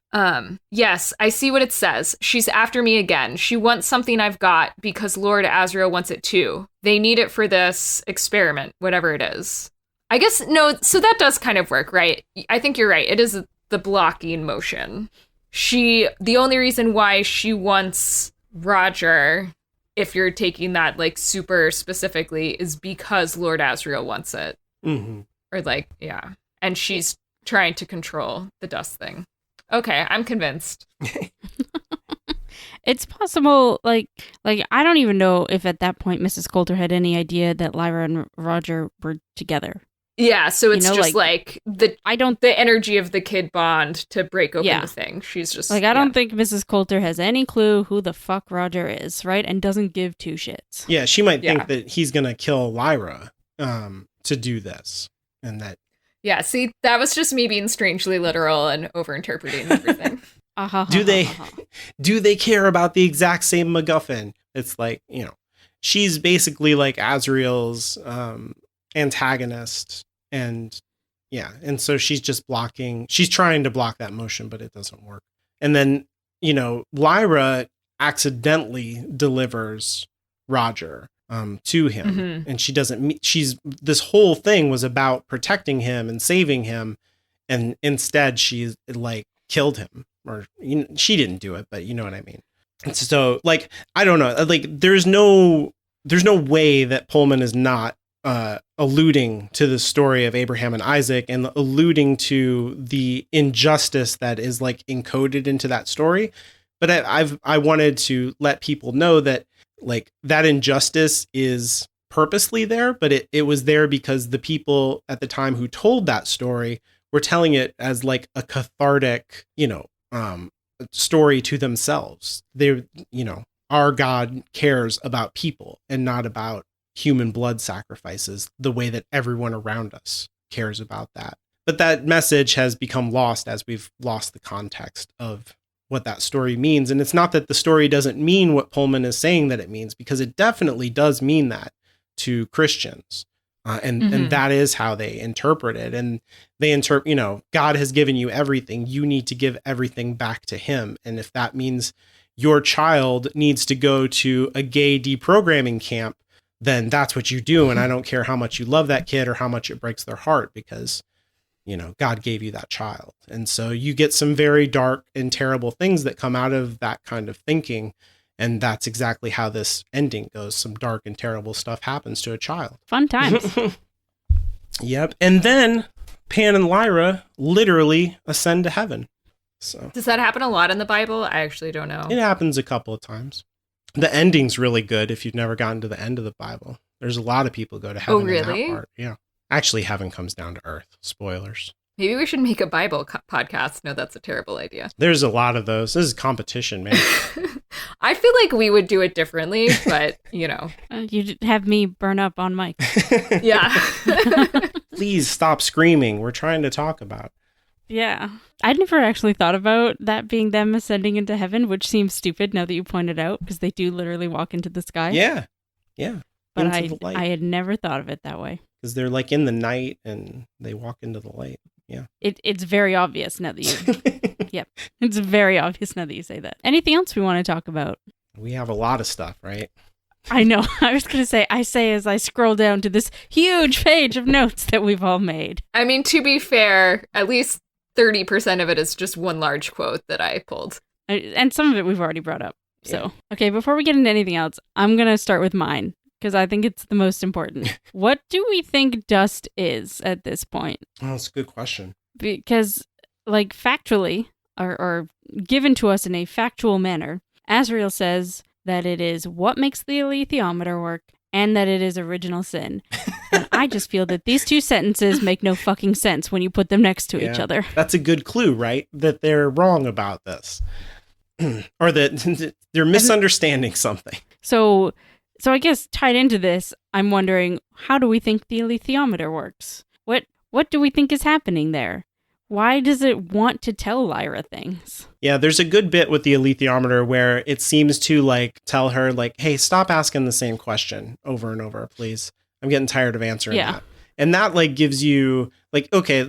Yes, I see what it says. She's after me again. She wants something I've got because Lord Asriel wants it too. They need it for this experiment, whatever it is. I guess, no, so that does kind of work, right? I think you're right. It is the blocking motion. The only reason why she wants Roger, if you're taking that like super specifically, is because Lord Asriel wants it. Mm-hmm. Or like, yeah. And she's trying to control the dust thing. Okay, I'm convinced. It's possible, like I don't even know if at that point Mrs. Coulter had any idea that Lyra and Roger were together. Yeah, so it's just the energy of the kid bond to break open the thing. She's just like, I don't think Mrs. Coulter has any clue who the fuck Roger is, right? And doesn't give two shits. Yeah, she might think that he's gonna kill Lyra to do this, and that. Yeah, see, that was just me being strangely literal and overinterpreting everything. Do they care about the exact same MacGuffin? It's like, she's basically like Asriel's antagonist, and so she's just trying to block that motion, but it doesn't work. And then, Lyra accidentally delivers Roger to him, and she doesn't this whole thing was about protecting him and saving him, and instead she's like killed him, or she didn't do it, but you know what I mean. And so, like, I don't know, like there's no way that Pullman is not alluding to the story of Abraham and Isaac and alluding to the injustice that is like encoded into that story. But I wanted to let people know that like that injustice is purposely there, but it was there because the people at the time who told that story were telling it as like a cathartic, story to themselves. Our God cares about people and not about human blood sacrifices the way that everyone around us cares about that. But that message has become lost as we've lost the context of what that story means. And it's not that the story doesn't mean what Pullman is saying that it means, because it definitely does mean that to Christians. And that is how they interpret it. And they interpret, God has given you everything. You need to give everything back to him. And if that means your child needs to go to a gay deprogramming camp, then that's what you do. And I don't care how much you love that kid or how much it breaks their heart, because, God gave you that child. And so you get some very dark and terrible things that come out of that kind of thinking. And that's exactly how this ending goes. Some dark and terrible stuff happens to a child. Fun times. Yep. And then Pan and Lyra literally ascend to heaven. So does that happen a lot in the Bible? I actually don't know. It happens a couple of times. The ending's really good if you've never gotten to the end of the Bible. There's a lot of people go to heaven. Oh, really? In that part. Yeah. Actually, heaven comes down to earth. Spoilers. Maybe we should make a Bible podcast. No, that's a terrible idea. There's a lot of those. This is competition, man. I feel like we would do it differently, but, You'd have me burn up on mic. Yeah. please stop screaming. We're trying to talk about it. Yeah. I'd never actually thought about that being them ascending into heaven, which seems stupid now that you pointed out, because they do literally walk into the sky. Yeah. But Into the light. I had never thought of it that way. Because they're like in the night and they walk into the light. Yeah. It's very obvious now that you... Yep. It's very obvious now that you say that. Anything else we want to talk about? We have a lot of stuff, right? I know. I was going to say, as I scroll down to this huge page of notes that we've all made. I mean, to be fair, at least 30% of it is just one large quote that I pulled. And some of it we've already brought up. So, okay, before we get into anything else, I'm going to start with mine, because I think it's the most important. What do we think dust is at this point? Oh, that's a good question. Because, like, factually, or given to us in a factual manner, Azrael says that it is what makes the alethiometer work, and that it is original sin. And I just feel that these two sentences make no fucking sense when you put them next to each other. That's a good clue, right? That they're wrong about this. Or that they're misunderstanding something. So I guess tied into this, I'm wondering, how do we think the alethiometer works? What do we think is happening there? Why does it want to tell Lyra things? Yeah, there's a good bit with the alethiometer where it seems to like tell her like, hey, stop asking the same question over and over, please. I'm getting tired of answering that. And that like gives you like, okay,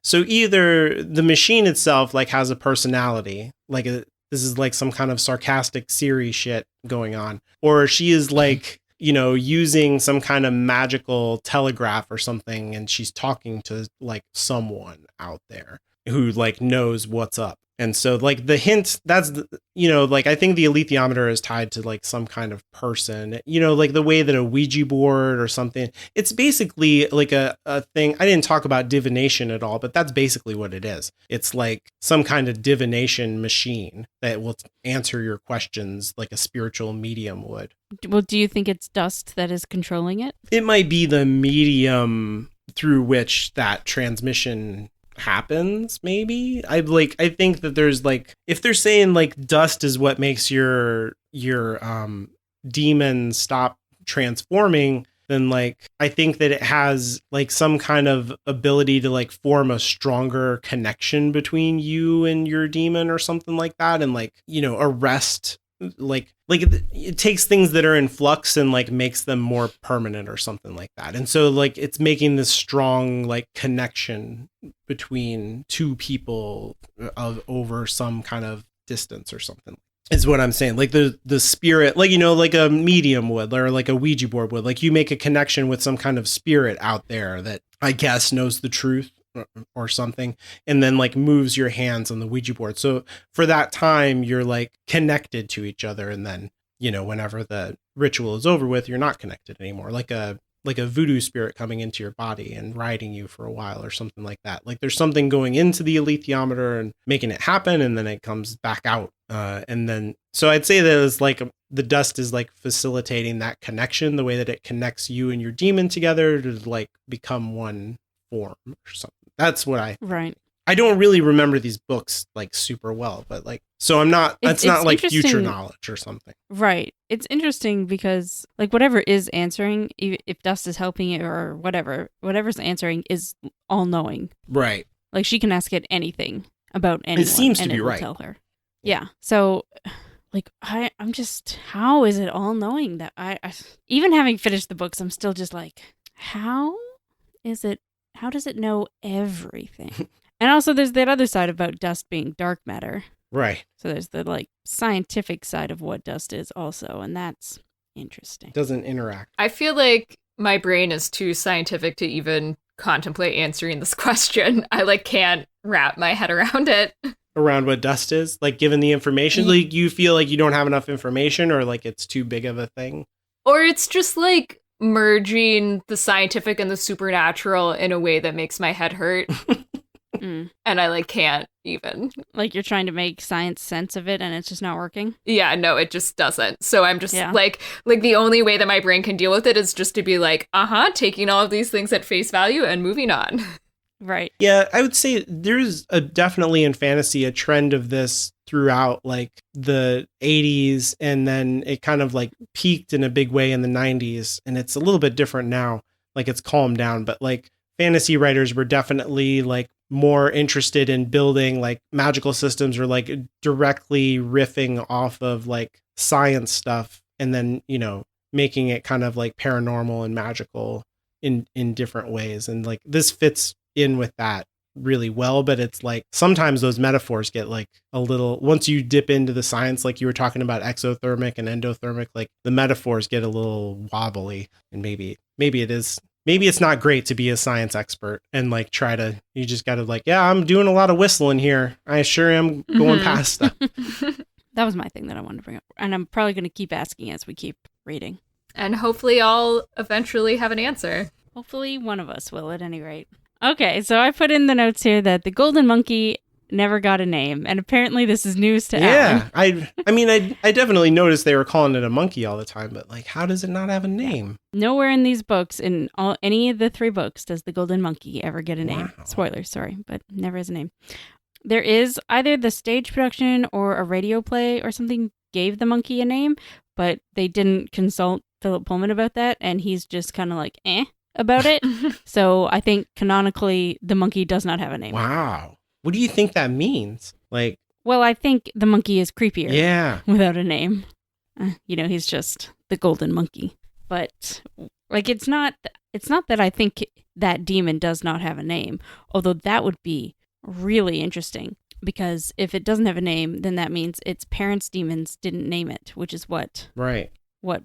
so either the machine itself like has a personality, like this is like some kind of sarcastic Siri shit going on, or she is like, using some kind of magical telegraph or something, and she's talking to like someone out there who like knows what's up. And so like the hint, that's, like I think the alethiometer is tied to like some kind of person, like the way that a Ouija board or something, it's basically like a thing. I didn't talk about divination at all, but that's basically what it is. It's like some kind of divination machine that will answer your questions like a spiritual medium would. Well, do you think it's dust that is controlling it? It might be the medium through which that transmission happens, maybe. I think that there's like, if they're saying like dust is what makes your demon stop transforming, then like I think that it has like some kind of ability to like form a stronger connection between you and your demon or something like that, and like arrest like it takes things that are in flux and like makes them more permanent or something like that. And so like it's making this strong like connection between two people over some kind of distance or something is what I'm saying. Like the spirit, like like a medium would, or like a Ouija board would, like you make a connection with some kind of spirit out there that I guess knows the truth or something, and then like moves your hands on the Ouija board. So for that time, you're like connected to each other. And then, whenever the ritual is over with, you're not connected anymore. Like a voodoo spirit coming into your body and riding you for a while or something like that. Like there's something going into the alethiometer and making it happen, and then it comes back out. And then, so I'd say that it's like the dust is like facilitating that connection, the way that it connects you and your demon together to like become one form or something. That's what right. I don't really remember these books like super well, but like, so I'm not, it's not like future knowledge or something. Right. It's interesting because like whatever is answering, if dust is helping it or whatever's answering is all knowing. Right. Like she can ask it anything about anyone. It seems to be right. Tell her. Yeah. So like I'm just, how is it all knowing that I even having finished the books, I'm still just like, how does it know everything? And also there's that other side about dust being dark matter. Right. So there's the like scientific side of what dust is also, and that's interesting. It doesn't interact. I feel like my brain is too scientific to even contemplate answering this question. I like can't wrap my head around it. Around what dust is? Like given the information, like you feel like you don't have enough information, or like it's too big of a thing? Or it's just like merging the scientific and the supernatural in a way that makes my head hurt. And I like can't even. Like you're trying to make science sense of it and it's just not working? Yeah, no, it just doesn't. So I'm just like the only way that my brain can deal with it is just to be like, taking all of these things at face value and moving on. Right. Yeah, I would say there's definitely in fantasy a trend of this throughout like the 80s, and then it kind of like peaked in a big way in the 90s, and it's a little bit different now. Like it's calmed down, but like fantasy writers were definitely like more interested in building like magical systems or like directly riffing off of like science stuff and then, you know, making it kind of like paranormal and magical in different ways. And like this fits in with that really well, but it's like sometimes those metaphors get like a little, once you dip into the science, like you were talking about exothermic and endothermic, like the metaphors get a little wobbly. And maybe it's not great to be a science expert and like you just got to like, yeah, I'm doing a lot of whistling here. I sure am going past stuff. That was my thing that I wanted to bring up. And I'm probably going to keep asking as we keep reading. And hopefully I'll eventually have an answer. Hopefully one of us will, at any rate. Okay, so I put in the notes here that the golden monkey never got a name. And apparently this is news to Alan. I mean, I definitely noticed they were calling it a monkey all the time, but like, how does it not have a name? Nowhere in these books, any of the 3 books, does the golden monkey ever get a name. Wow. Spoilers, sorry, but never has a name. There is either the stage production or a radio play or something gave the monkey a name, but they didn't consult Philip Pullman about that, and he's just kind of like, about it. So I think canonically, the monkey does not have a name. Wow. What do you think that means? Like, well, I think the monkey is creepier. Yeah. Without a name. He's just the golden monkey. But like, it's not that I think that demon does not have a name, although that would be really interesting, because if it doesn't have a name, then that means its parents' demons didn't name it, which is what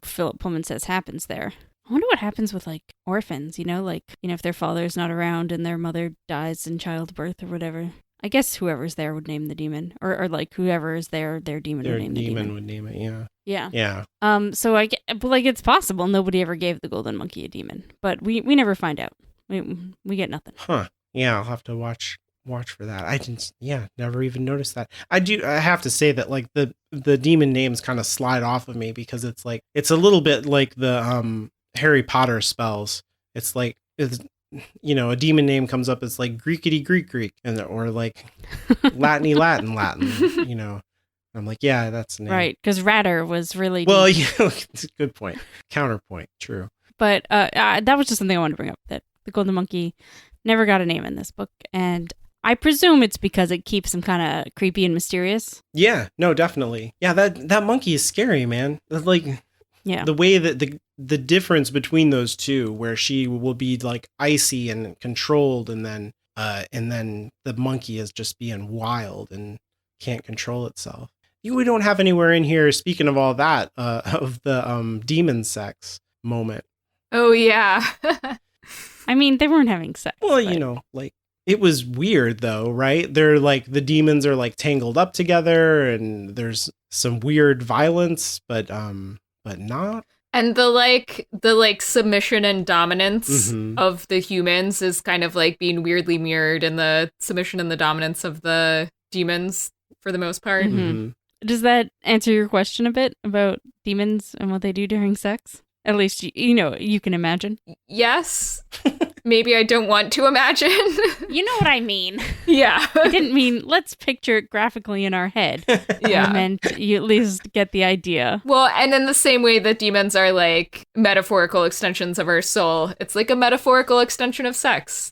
Philip Pullman says happens there. I wonder what happens with like orphans, if their father's not around and their mother dies in childbirth or whatever. I guess whoever's there would name the demon, or like whoever is there, their demon would name the demon. Would name it, yeah. Yeah. Yeah. So it's possible nobody ever gave the golden monkey a demon, but we never find out. We get nothing. Huh. Yeah, I'll have to watch for that. I didn't, never even noticed that. I have to say that like the demon names kind of slide off of me because it's like, it's a little bit like the Harry Potter spells. It's like, a demon name comes up, it's like Greekity Greek, or like Latiny Latin. I'm like, yeah, that's the name. Right, because Ratter was really well, it's a good point. Counterpoint, true. But that was just something I wanted to bring up, that the golden monkey never got a name in this book, and I presume it's because it keeps him kind of creepy and mysterious. Yeah, no, definitely. Yeah, that monkey is scary, man. Like, the way that the difference between those two, where she will be like icy and controlled, and then the monkey is just being wild and can't control itself. We don't have anywhere in here, speaking of all that, of the demon sex moment. Oh, yeah. I mean, they weren't having sex. Well, like, it was weird though, right? They're like, the demons are like tangled up together and there's some weird violence, but not. And the submission and dominance of the humans is kind of like being weirdly mirrored in the submission and the dominance of the demons for the most part. Mm-hmm. Does that answer your question a bit about demons and what they do during sex? At least, you can imagine. Yes. Maybe I don't want to imagine. You know what I mean. Yeah. I didn't mean let's picture it graphically in our head. Yeah. I meant you at least get the idea. Well, and in the same way that demons are like metaphorical extensions of our soul, it's like a metaphorical extension of sex.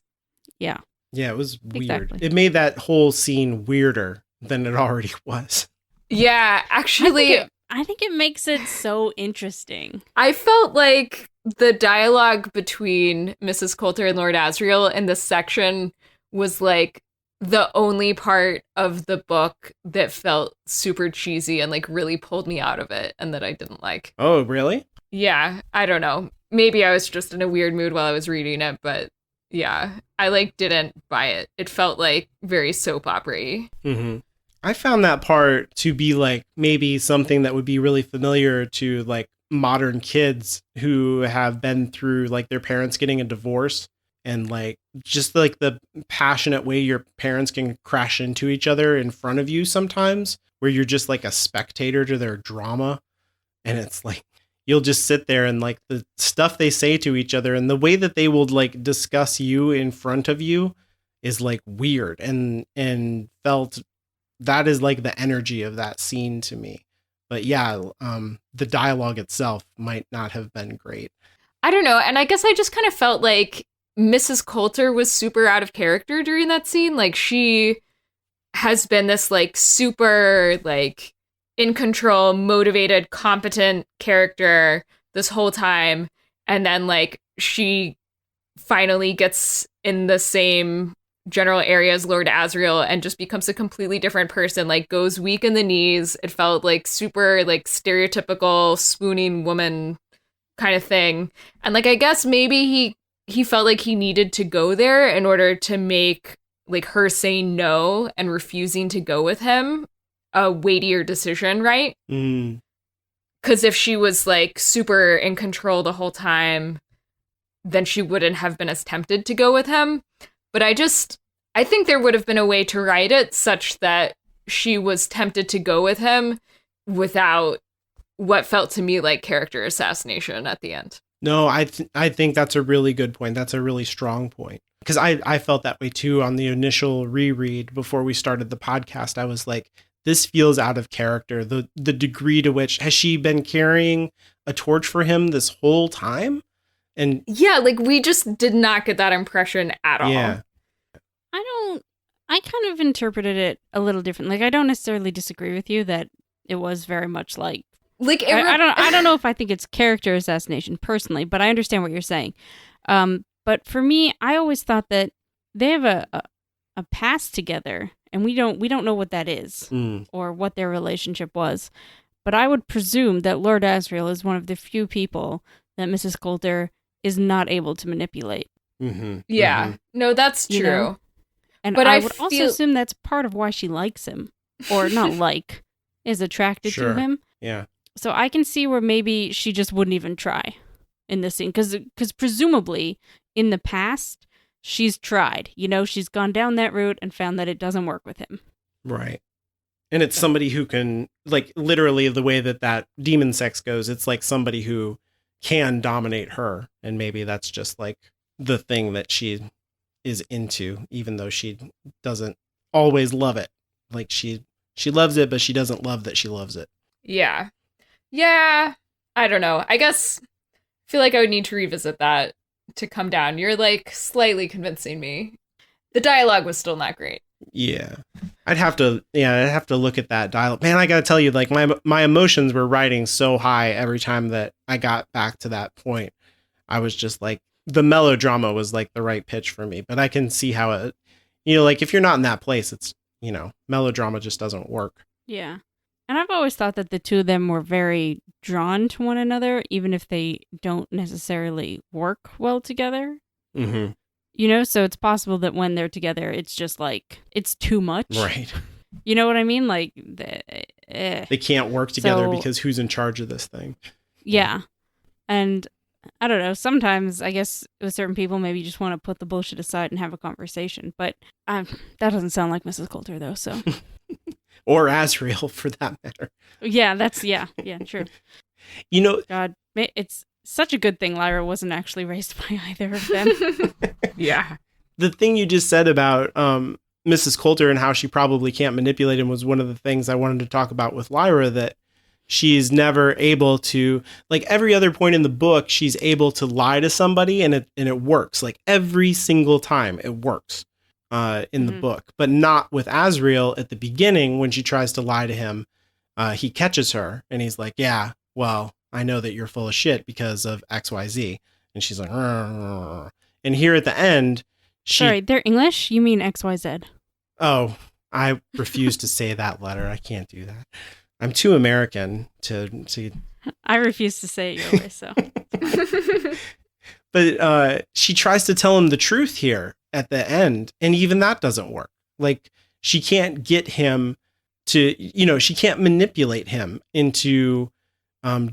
Yeah. Yeah, it was weird. Exactly. It made that whole scene weirder than it already was. Yeah, actually, I think it makes it so interesting. I felt like the dialogue between Mrs. Coulter and Lord Asriel in this section was like the only part of the book that felt super cheesy and like really pulled me out of it and that I didn't like. Oh, really? Yeah, I don't know. Maybe I was just in a weird mood while I was reading it, but yeah, I like didn't buy it. It felt like very soap opera-y. Mm-hmm. I found that part to be like maybe something that would be really familiar to like modern kids who have been through like their parents getting a divorce, and like just like the passionate way your parents can crash into each other in front of you sometimes, where you're just like a spectator to their drama. And it's like, you'll just sit there and like the stuff they say to each other and the way that they will like discuss you in front of you is like weird, and felt that is like the energy of that scene to me. But yeah, the dialogue itself might not have been great. I don't know. And I guess I just kind of felt like Mrs. Coulter was super out of character during that scene. Like, she has been this, like, super, like, in control, motivated, competent character this whole time. And then, like, she finally gets in the same general area as Lord Asriel and just becomes a completely different person, like, goes weak in the knees. It felt like super, like, stereotypical swooning woman kind of thing. And, like, I guess maybe he felt like he needed to go there in order to make, like, her saying no and refusing to go with him a weightier decision, right? Because if she was, like, super in control the whole time, then she wouldn't have been as tempted to go with him. But I think there would have been a way to write it such that she was tempted to go with him without what felt to me like character assassination at the end. No, I think that's a really good point. That's a really strong point. Because I felt that way too on the initial reread before we started the podcast. I was like, this feels out of character. The degree to which, has she been carrying a torch for him this whole time? And yeah, like, we just did not get that impression at all. Yeah. I kind of interpreted it a little different. Like, I don't necessarily disagree with you that it was very much like I don't know if I think it's character assassination personally, but I understand what you're saying. But for me, I always thought that they have a past together, and we don't know what that is or what their relationship was. But I would presume that Lord Asriel is one of the few people that Mrs. Coulter is not able to manipulate. Yeah, no, that's true. You know? And but I would also assume that's part of why she likes him, or not like, is attracted to him. Yeah. So I can see where maybe she just wouldn't even try in this scene. Because presumably, in the past, she's tried. You know, she's gone down that route and found that it doesn't work with him. Right. And it's somebody who can, like, literally the way that demon sex goes, it's like somebody who can dominate her. And maybe that's just, like, the thing that she is into, even though she doesn't always love it. Like, she loves it, but she doesn't love that she loves it. Yeah. Yeah, I don't know. I guess I feel like I would need to revisit that to come down. You're, like, slightly convincing me. The dialogue was still not great. Yeah. I'd have to look at that dialogue. Man, I got to tell you, like, my emotions were riding so high every time that I got back to that point. I was just like, the melodrama was, like, the right pitch for me, but I can see how it, you know, like, if you're not in that place, it's, you know, melodrama just doesn't work. Yeah. And I've always thought that the two of them were very drawn to one another, even if they don't necessarily work well together. Mm-hmm. You know, so it's possible that when they're together, it's just like, it's too much. Right. You know what I mean? Like, they can't work together because who's in charge of this thing? Yeah. And I don't know, sometimes I guess with certain people, maybe you just want to put the bullshit aside and have a conversation. But that doesn't sound like Mrs. Coulter, though, so. Or Asriel, for that matter. Yeah, true. You know, God, it's such a good thing Lyra wasn't actually raised by either of them. Yeah. The thing you just said about Mrs. Coulter and how she probably can't manipulate him was one of the things I wanted to talk about with Lyra, that she's never able to, like, every other point in the book, she's able to lie to somebody and it works. Like, every single time it works. In the book, but not with Asriel at the beginning. When she tries to lie to him, he catches her and he's like, yeah, well, I know that you're full of shit because of XYZ. And she's like, "Rrr." And here at the end, Sorry, they're English? You mean XYZ? Oh, I refuse to say that letter. I can't do that. I'm too American to I refuse to say it your way, so. But she tries to tell him the truth here at the end, and even that doesn't work. Like, she can't get him to, you know, she can't manipulate him into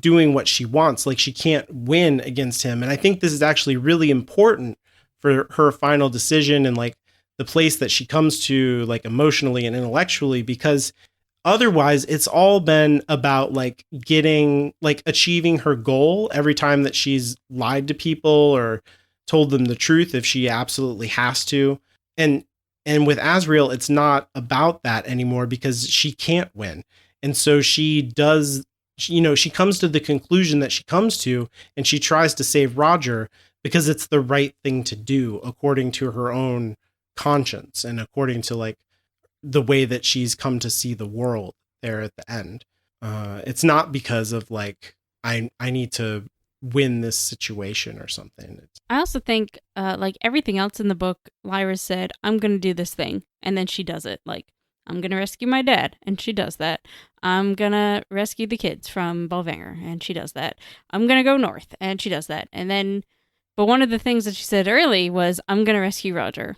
doing what she wants. Like, she can't win against him. And I think this is actually really important for her final decision and, like, the place that she comes to, like, emotionally and intellectually, because otherwise it's all been about, like, getting, like, achieving her goal every time that she's lied to people or told them the truth if she absolutely has to. And with Asriel, it's not about that anymore because she can't win. And so she does, you know, she comes to the conclusion that she comes to, and she tries to save Roger, because it's the right thing to do according to her own conscience and according to like the way that she's come to see the world there at the end. It's not because of like, I need to win this situation or something. I also think, like everything else in the book, Lyra said, I'm going to do this thing. And then she does it. Like, I'm going to rescue my dad. And she does that. I'm going to rescue the kids from Bolvanger. And she does that. I'm going to go north. And she does that. And then, but one of the things that she said early was, I'm going to rescue Roger.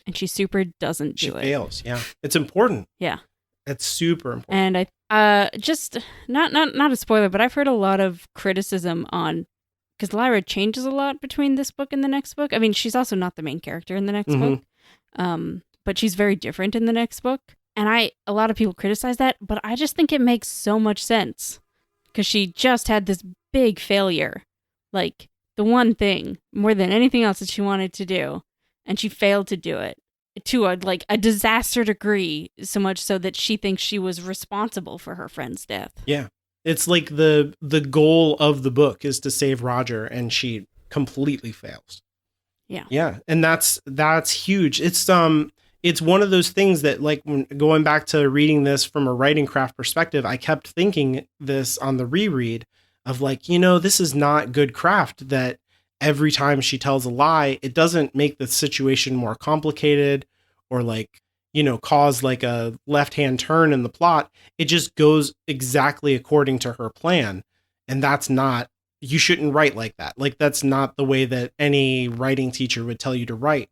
And she super doesn't do it. She fails. Yeah. It's important. Yeah. It's super important. And I just not a spoiler, but I've heard a lot of criticism on, because Lyra changes a lot between this book and the next book. I mean, she's also not the main character in the next book, but she's very different in the next book. And a lot of people criticize that, but I just think it makes so much sense because she just had this big failure, like the one thing more than anything else that she wanted to do, and she failed to do it to a disaster degree, so much so that she thinks she was responsible for her friend's death. Yeah. It's like the goal of the book is to save Roger, and she completely fails. Yeah. Yeah. And that's huge. It's one of those things that, like, when going back to reading this from a writing craft perspective, I kept thinking this on the reread of like, this is not good craft, that every time she tells a lie, it doesn't make the situation more complicated or like, cause like a left-hand turn in the plot. It just goes exactly according to her plan. And you shouldn't write like that. Like, that's not the way that any writing teacher would tell you to write.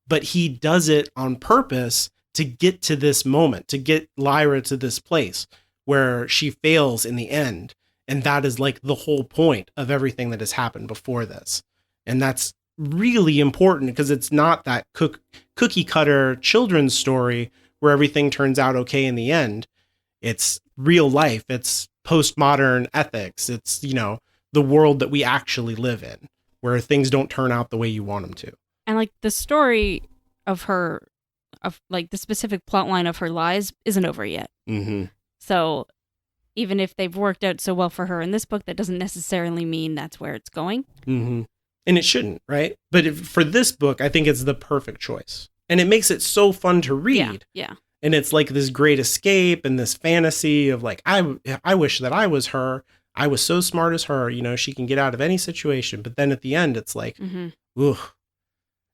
But he does it on purpose to get to this moment, to get Lyra to this place where she fails in the end. And that is like the whole point of everything that has happened before this. And that's really important because it's not that cookie cutter children's story where everything turns out okay in the end. It's real life. It's postmodern ethics. It's, the world that we actually live in, where things don't turn out the way you want them to. And like the story of her, of like the specific plot line of her lies isn't over yet. Mm-hmm. So even if they've worked out so well for her in this book, that doesn't necessarily mean that's where it's going. Mm-hmm. And it shouldn't, right? But for this book, I think it's the perfect choice. And it makes it so fun to read. Yeah. And it's like this great escape and this fantasy of like, I wish that I was her. I was so smart as her. She can get out of any situation. But then at the end, it's like, ugh.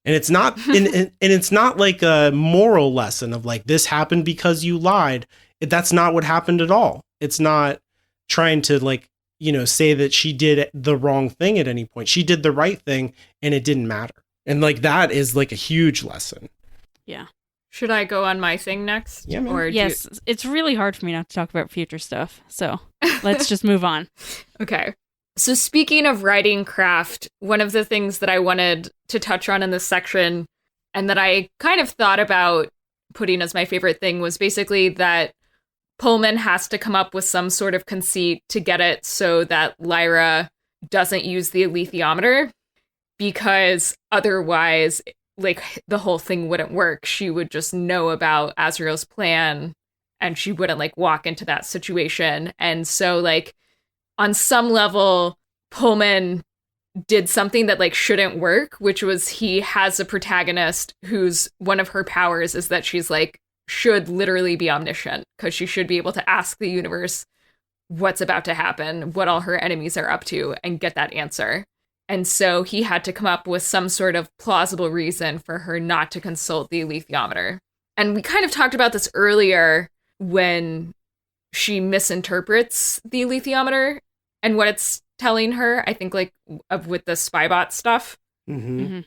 And it's not, and it's not like a moral lesson of like, this happened because you lied. That's not what happened at all. It's not trying to like, say that she did the wrong thing at any point. She did the right thing and it didn't matter. And like, that is like a huge lesson. Yeah. Should I go on my thing next? Yeah, man. Yes, it's really hard for me not to talk about future stuff. So let's just move on. Okay. So speaking of writing craft, one of the things that I wanted to touch on in this section and that I kind of thought about putting as my favorite thing was basically that Pullman has to come up with some sort of conceit to get it so that Lyra doesn't use the alethiometer, because otherwise, like, the whole thing wouldn't work. She would just know about Azrael's plan and she wouldn't like walk into that situation. And so like on some level, Pullman did something that like shouldn't work, which was he has a protagonist whose one of her powers is that she's like should literally be omniscient, because she should be able to ask the universe what's about to happen, what all her enemies are up to, and get that answer. And so he had to come up with some sort of plausible reason for her not to consult the alethiometer. And we kind of talked about this earlier when she misinterprets the alethiometer and what it's telling her, I think, like with the spybot stuff. Mm-hmm.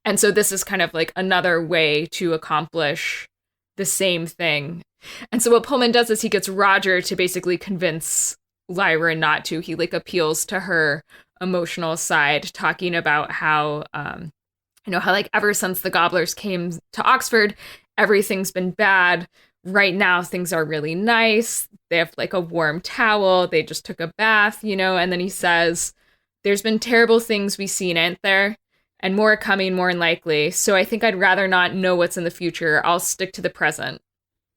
And so this is kind of like another way to accomplish the same thing. And so what Pullman does is he gets Roger to basically convince Lyra not to. He like appeals to her emotional side, talking about how, how like ever since the Gobblers came to Oxford, everything's been bad. Right now, things are really nice. They have like a warm towel. They just took a bath, and then he says, there's been terrible things we've seen, ain't there? And more coming, more than likely. So I think I'd rather not know what's in the future. I'll stick to the present.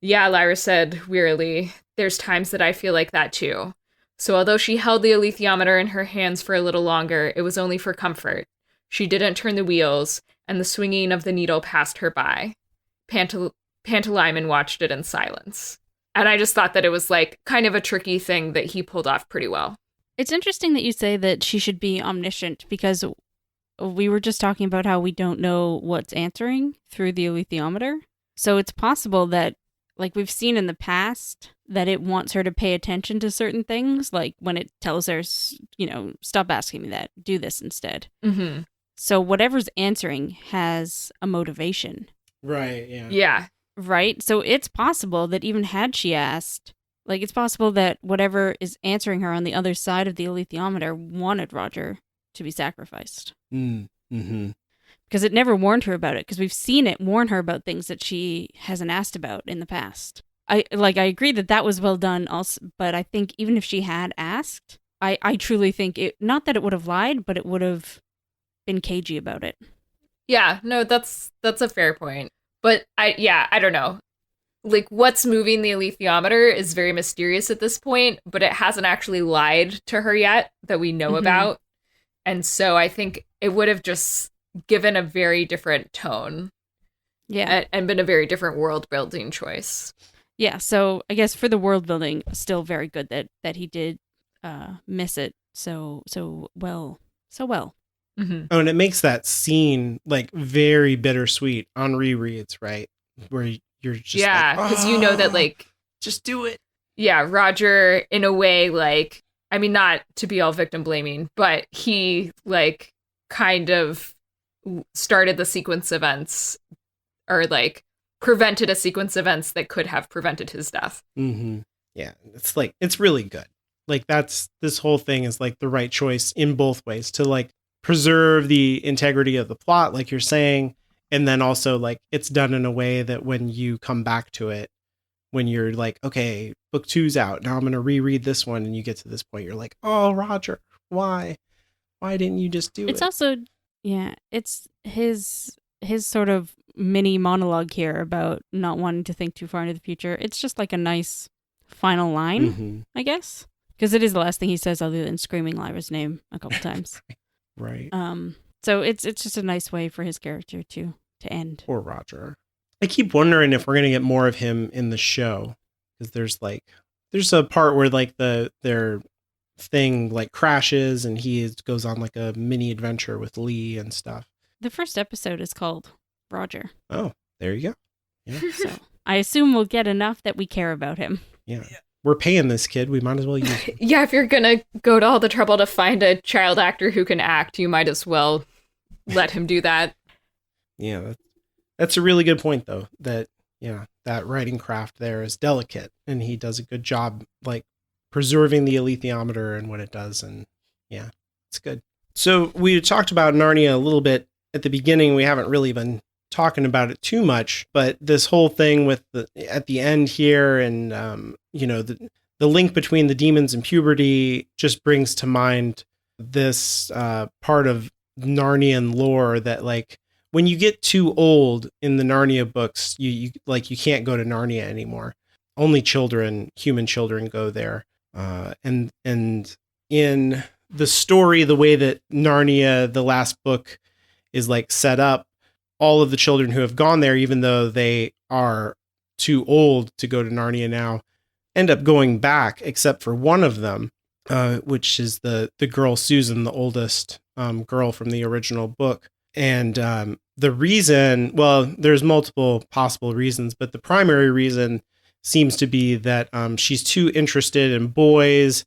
Yeah, Lyra said wearily. There's times that I feel like that too. So although she held the alethiometer in her hands for a little longer, it was only for comfort. She didn't turn the wheels, and the swinging of the needle passed her by. Pantalaimon watched it in silence. And I just thought that it was like kind of a tricky thing that he pulled off pretty well. It's interesting that you say that she should be omniscient, because we were just talking about how we don't know what's answering through the alethiometer. So it's possible that, like we've seen in the past, that it wants her to pay attention to certain things, like when it tells her, stop asking me that, do this instead. Mm-hmm. So whatever's answering has a motivation. Right, yeah. Yeah. Right? So it's possible that even had she asked, like it's possible that whatever is answering her on the other side of the alethiometer wanted Roger to be sacrificed. Mm-hmm. Because it never warned her about it, because we've seen it warn her about things that she hasn't asked about in the past. I agree that was well done also, but I think even if she had asked, I truly think it, not that it would have lied, but it would have been cagey about it. Yeah, no, that's a fair point. But I don't know. Like, what's moving the alethiometer is very mysterious at this point, but it hasn't actually lied to her yet that we know about. And so I think it would have just given a very different tone. Yeah. And been a very different world building choice. Yeah, so I guess for the world building, still very good that he did miss it so well. Mm-hmm. Oh, and it makes that scene like very bittersweet on rereads, right? Where you're just because you know that, like, just do it. Yeah, Roger, in a way, like, I mean, not to be all victim blaming, but he like kind of started the sequence events, or like prevented a sequence of events that could have prevented his death. Mm-hmm. Yeah, it's really good. Like this whole thing is like the right choice in both ways, to like preserve the integrity of the plot, like you're saying, and then also like it's done in a way that when you come back to it, when you're like, okay, book 2's out, now I'm going to reread this one, and you get to this point, you're like, oh, Roger, why didn't you just do it? It's also, yeah, it's his sort of mini monologue here about not wanting to think too far into the future. It's just like a nice final line, I guess, because it is the last thing he says other than screaming Lyra's name a couple times. Right. So it's just a nice way for his character to end. Poor Roger. I keep wondering if we're going to get more of him in the show, because there's a part where like their thing like crashes and he goes on like a mini adventure with Lee and stuff. The first episode is called Roger. Oh, there you go. Yeah. So I assume we'll get enough that we care about him. Yeah. We're paying this kid. We might as well use him. Yeah, if you're going to go to all the trouble to find a child actor who can act, you might as well let him do that. Yeah, that's a really good point, though, that writing craft there is delicate, and he does a good job like preserving the alethiometer and what it does. And yeah, it's good. So we talked about Narnia a little bit at the beginning. We haven't really been talking about it too much, but this whole thing with at the end here, and the link between the demons and puberty just brings to mind this part of Narnian lore that, like, when you get too old in the Narnia books, you can't go to Narnia anymore. Only human children go there. And in the story, the way that Narnia, the last book, is like set up, all of the children who have gone there, even though they are too old to go to Narnia now, end up going back, except for one of them, which is the girl Susan, the oldest girl from the original book. And the reason, well, there's multiple possible reasons, but the primary reason seems to be that she's too interested in boys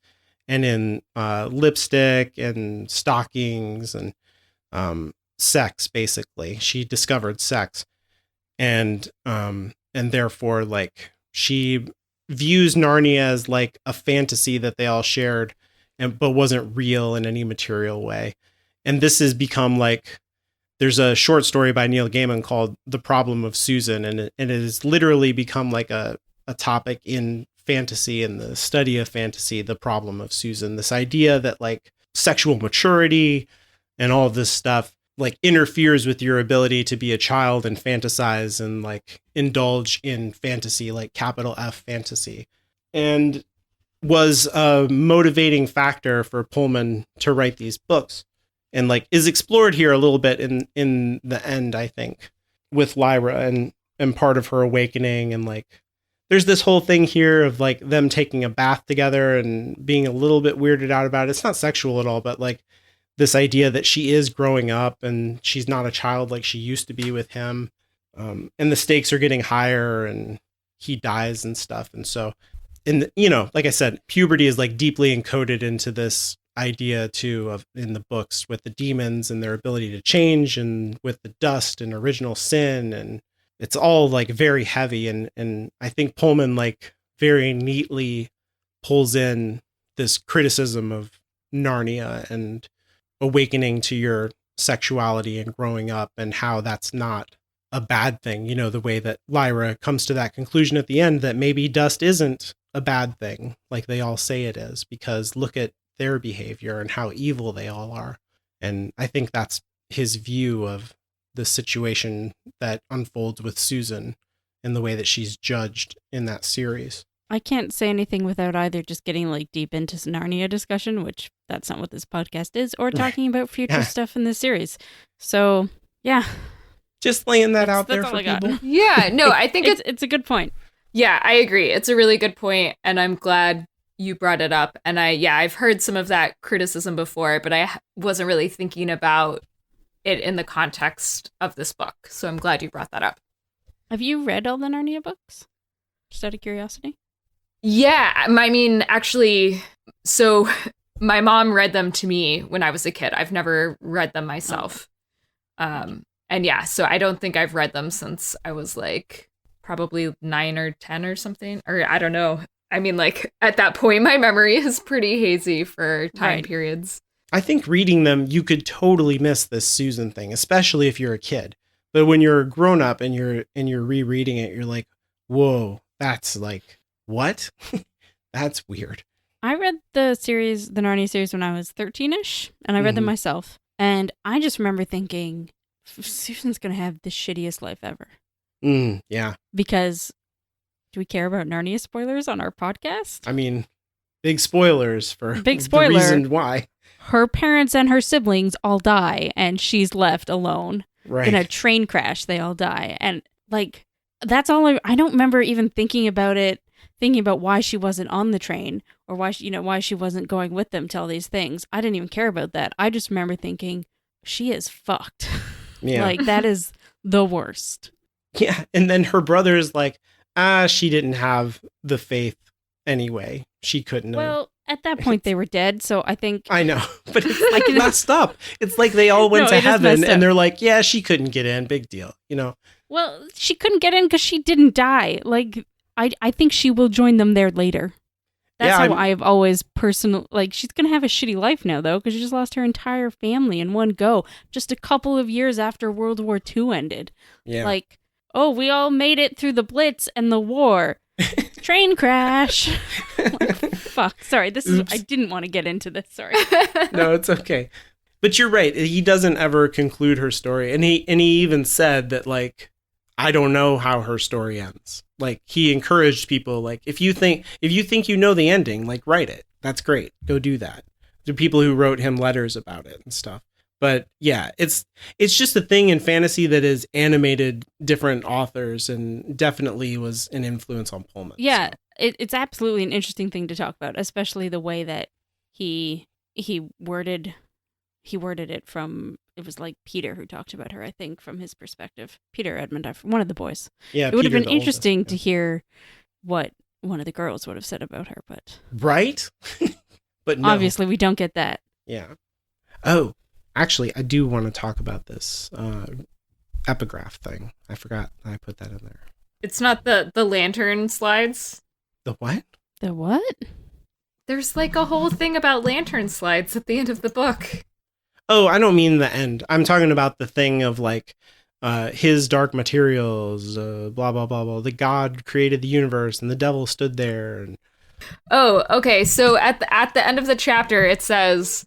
and in lipstick and stockings and sex. Basically, she discovered sex, and therefore, like, she views Narnia as like a fantasy that they all shared, but wasn't real in any material way. And this has become like, there's a short story by Neil Gaiman called "The Problem of Susan," and it has literally become like a topic in fantasy and the study of fantasy. The problem of Susan, this idea that like sexual maturity and all of this stuff like interferes with your ability to be a child and fantasize and like indulge in fantasy, like capital F fantasy, and was a motivating factor for Pullman to write these books. and like is explored here a little bit in the end, I think, with Lyra and part of her awakening. And like there's this whole thing here of like them taking a bath together and being a little bit weirded out about it. It's not sexual at all, but like this idea that she is growing up and she's not a child like she used to be with him. And the stakes are getting higher and he dies and stuff. And so, like I said, puberty is like deeply encoded into this idea too of in the books with the demons and their ability to change, and with the dust and original sin, and it's all like very heavy. And I think Pullman like very neatly pulls in this criticism of Narnia and awakening to your sexuality and growing up, and how that's not a bad thing. The way that Lyra comes to that conclusion at the end that maybe dust isn't a bad thing like they all say it is, because look at their behavior and how evil they all are. And I think that's his view of the situation that unfolds with Susan and the way that she's judged in that series. I can't say anything without either just getting like deep into Narnia discussion, which that's not what this podcast is, or talking about future stuff in this series. So yeah, just laying that out there for people. Yeah, no, I think it's a good point. Yeah, I agree. It's a really good point, and I'm glad you brought it up. And I've heard some of that criticism before, but I wasn't really thinking about it in the context of this book. So I'm glad you brought that up. Have you read all the Narnia books? Just out of curiosity? Yeah, I mean, actually, so my mom read them to me when I was a kid. I've never read them myself. And yeah, so I don't think I've read them since I was like probably 9 or 10 or something, or I don't know. I mean, like at that point, my memory is pretty hazy for time periods. I think reading them, you could totally miss this Susan thing, especially if you're a kid. But when you're a grown up and you're rereading it, you're like, whoa, that's like, what? That's weird. I read the Narnia series when I was 13-ish, and I read them myself. And I just remember thinking, Susan's going to have the shittiest life ever. Yeah. Because do we care about Narnia spoilers on our podcast? I mean, big spoilers for big spoiler, the reason why. Her parents and her siblings all die, and she's left alone. Right. In a train crash, they all die. And like, that's all I don't remember even thinking about why she wasn't on the train, or why she wasn't going with them to all these things. I didn't even care about that. I just remember thinking, she is fucked. Yeah. Like, that is the worst. Yeah. And then her brother is like, she didn't have the faith anyway. She couldn't have. Well, at that point, they were dead, so I think... I know, but it's like messed up. It's like they all went to heaven, and they're like, yeah, she couldn't get in. Big deal, Well, she couldn't get in because she didn't die. Like, I think she will join them there later. That's how I've always she's going to have a shitty life now, though, because she just lost her entire family in one go, just a couple of years after World War II ended. Yeah. Like, oh, we all made it through the Blitz and the war. Train crash. Like, fuck. Sorry, I didn't want to get into this. Sorry. No, it's okay. But you're right. He doesn't ever conclude her story. And he even said that, like, I don't know how her story ends. Like, he encouraged people, like, if you think you know the ending, like, write it. That's great. Go do that. The people who wrote him letters about it and stuff. But yeah, it's just a thing in fantasy that has animated different authors, and definitely was an influence on Pullman. Yeah, so. It's absolutely an interesting thing to talk about, especially the way that he worded it from. It was like Peter who talked about her, I think, from his perspective. Peter Edmund, one of the boys. Yeah, it would have been interesting to hear what one of the girls would have said about her, but right. But no. Obviously, we don't get that. Yeah. Oh. Actually, I do want to talk about this epigraph thing. I forgot I put that in there. It's not the lantern slides? The what? The what? There's like a whole thing about lantern slides at the end of the book. Oh, I don't mean the end. I'm talking about the thing of like his dark materials, blah, blah, blah, blah. The God created the universe and the devil stood there. And... Oh, okay. So at the end of the chapter, it says...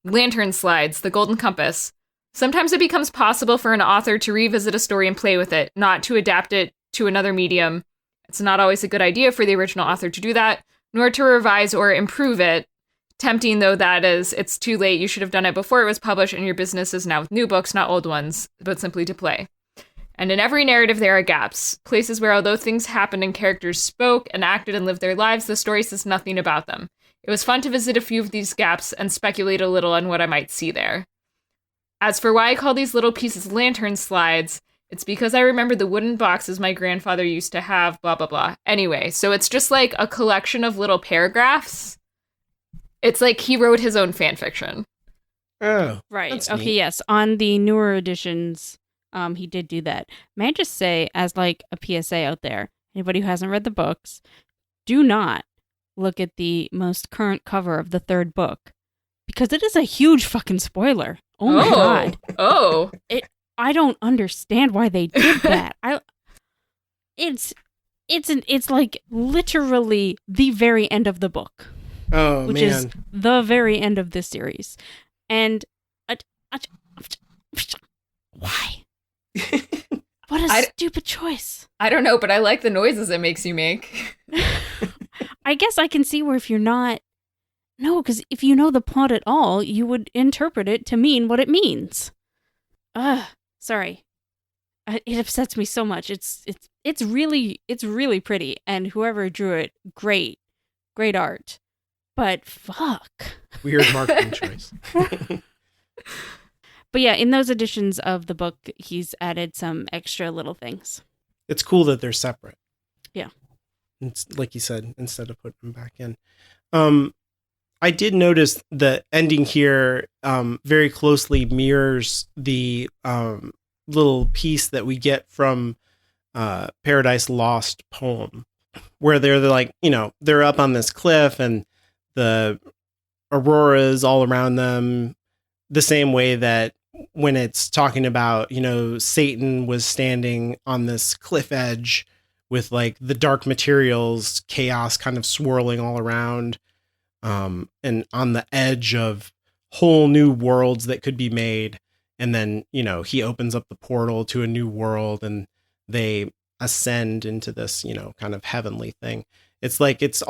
Lantern slides, the golden compass. Sometimes it becomes possible for an author to revisit a story and play with it, not to adapt it to another medium. It's not always a good idea for the original author to do that, nor to revise or improve it, Tempting though that is, it's too late. You should have done it before it was published, and your business is now with new books, not old ones, but simply to play. And in every narrative, there are gaps. Places where, although things happened and characters spoke and acted and lived their lives, the story says nothing about them. It was fun to visit a few of these gaps and speculate a little on what I might see there. As for why I call these little pieces lantern slides, it's because I remember the wooden boxes my grandfather used to have, blah, blah, blah. Anyway, so it's just like a collection of little paragraphs. It's like he wrote his own fan fiction. Oh, Right. Okay, neat. Yes. On the newer editions, he did do that. May I just say, as like a PSA out there, anybody who hasn't read the books, do not look at the most current cover of the third book, because it is a huge fucking spoiler. Oh my god. Oh. I don't understand why they did that. It's like literally the very end of the book. Oh, which man. is the very end of this series. And why? What a stupid choice. I don't know, but I like the noises it makes you make. I guess I can see where if you're not... No, because if you know the plot at all, you would interpret it to mean what it means. Sorry. It upsets me so much. It's really pretty, and whoever drew it, great art. But fuck. Weird marketing choice. But yeah, in those editions of the book, he's added some extra little things. It's cool that they're separate. Yeah. It's like you said, instead of putting them back in. I did notice the ending here very closely mirrors the little piece that we get from Paradise Lost poem, where they're like, they're up on this cliff and the auroras all around them, the same way that when it's talking about, Satan was standing on this cliff edge with like the dark materials, chaos kind of swirling all around, and on the edge of whole new worlds that could be made. And then, he opens up the portal to a new world and they ascend into this, kind of heavenly thing. It's like, it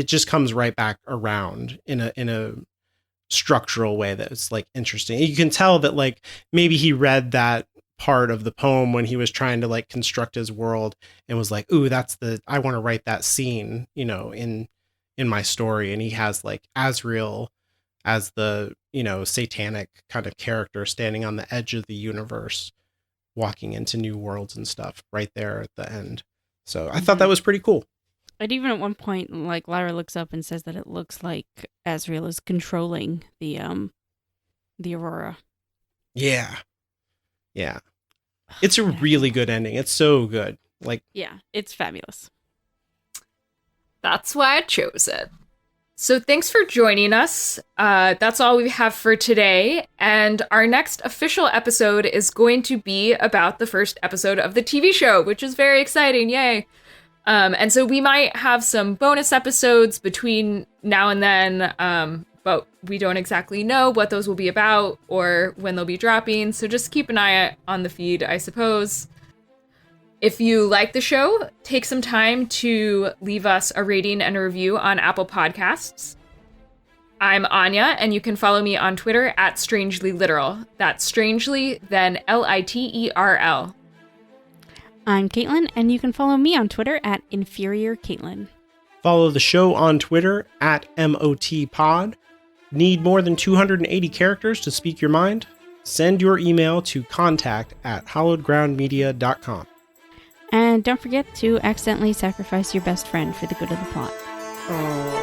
just comes right back around in a structural way that's like interesting. You can tell that like maybe he read that part of the poem when he was trying to like construct his world and was like, ooh, I want to write that scene, in my story. And he has like Azrael as the, satanic kind of character standing on the edge of the universe, walking into new worlds and stuff right there at the end. So I thought that was pretty cool. And even at one point, like Lyra looks up and says that it looks like Azrael is controlling the Aurora. Yeah. Yeah. It's a really good ending. It's so good. Like, yeah, it's fabulous. That's why I chose it. So thanks for joining us. That's all we have for today. And our next official episode is going to be about the first episode of the TV show, which is very exciting. Yay. And so we might have some bonus episodes between now and then, but we don't exactly know what those will be about or when they'll be dropping. So just keep an eye on the feed, I suppose. If you like the show, take some time to leave us a rating and a review on Apple Podcasts. I'm Anya, and you can follow me on Twitter at StrangelyLiteral. That's strangely, then Literl. I'm Caitlin, and you can follow me on Twitter at InferiorCaitlin. Follow the show on Twitter at MOTPod. Need more than 280 characters to speak your mind? Send your email to contact@hallowedgroundmedia.com. And don't forget to accidentally sacrifice your best friend for the good of the plot. Aww.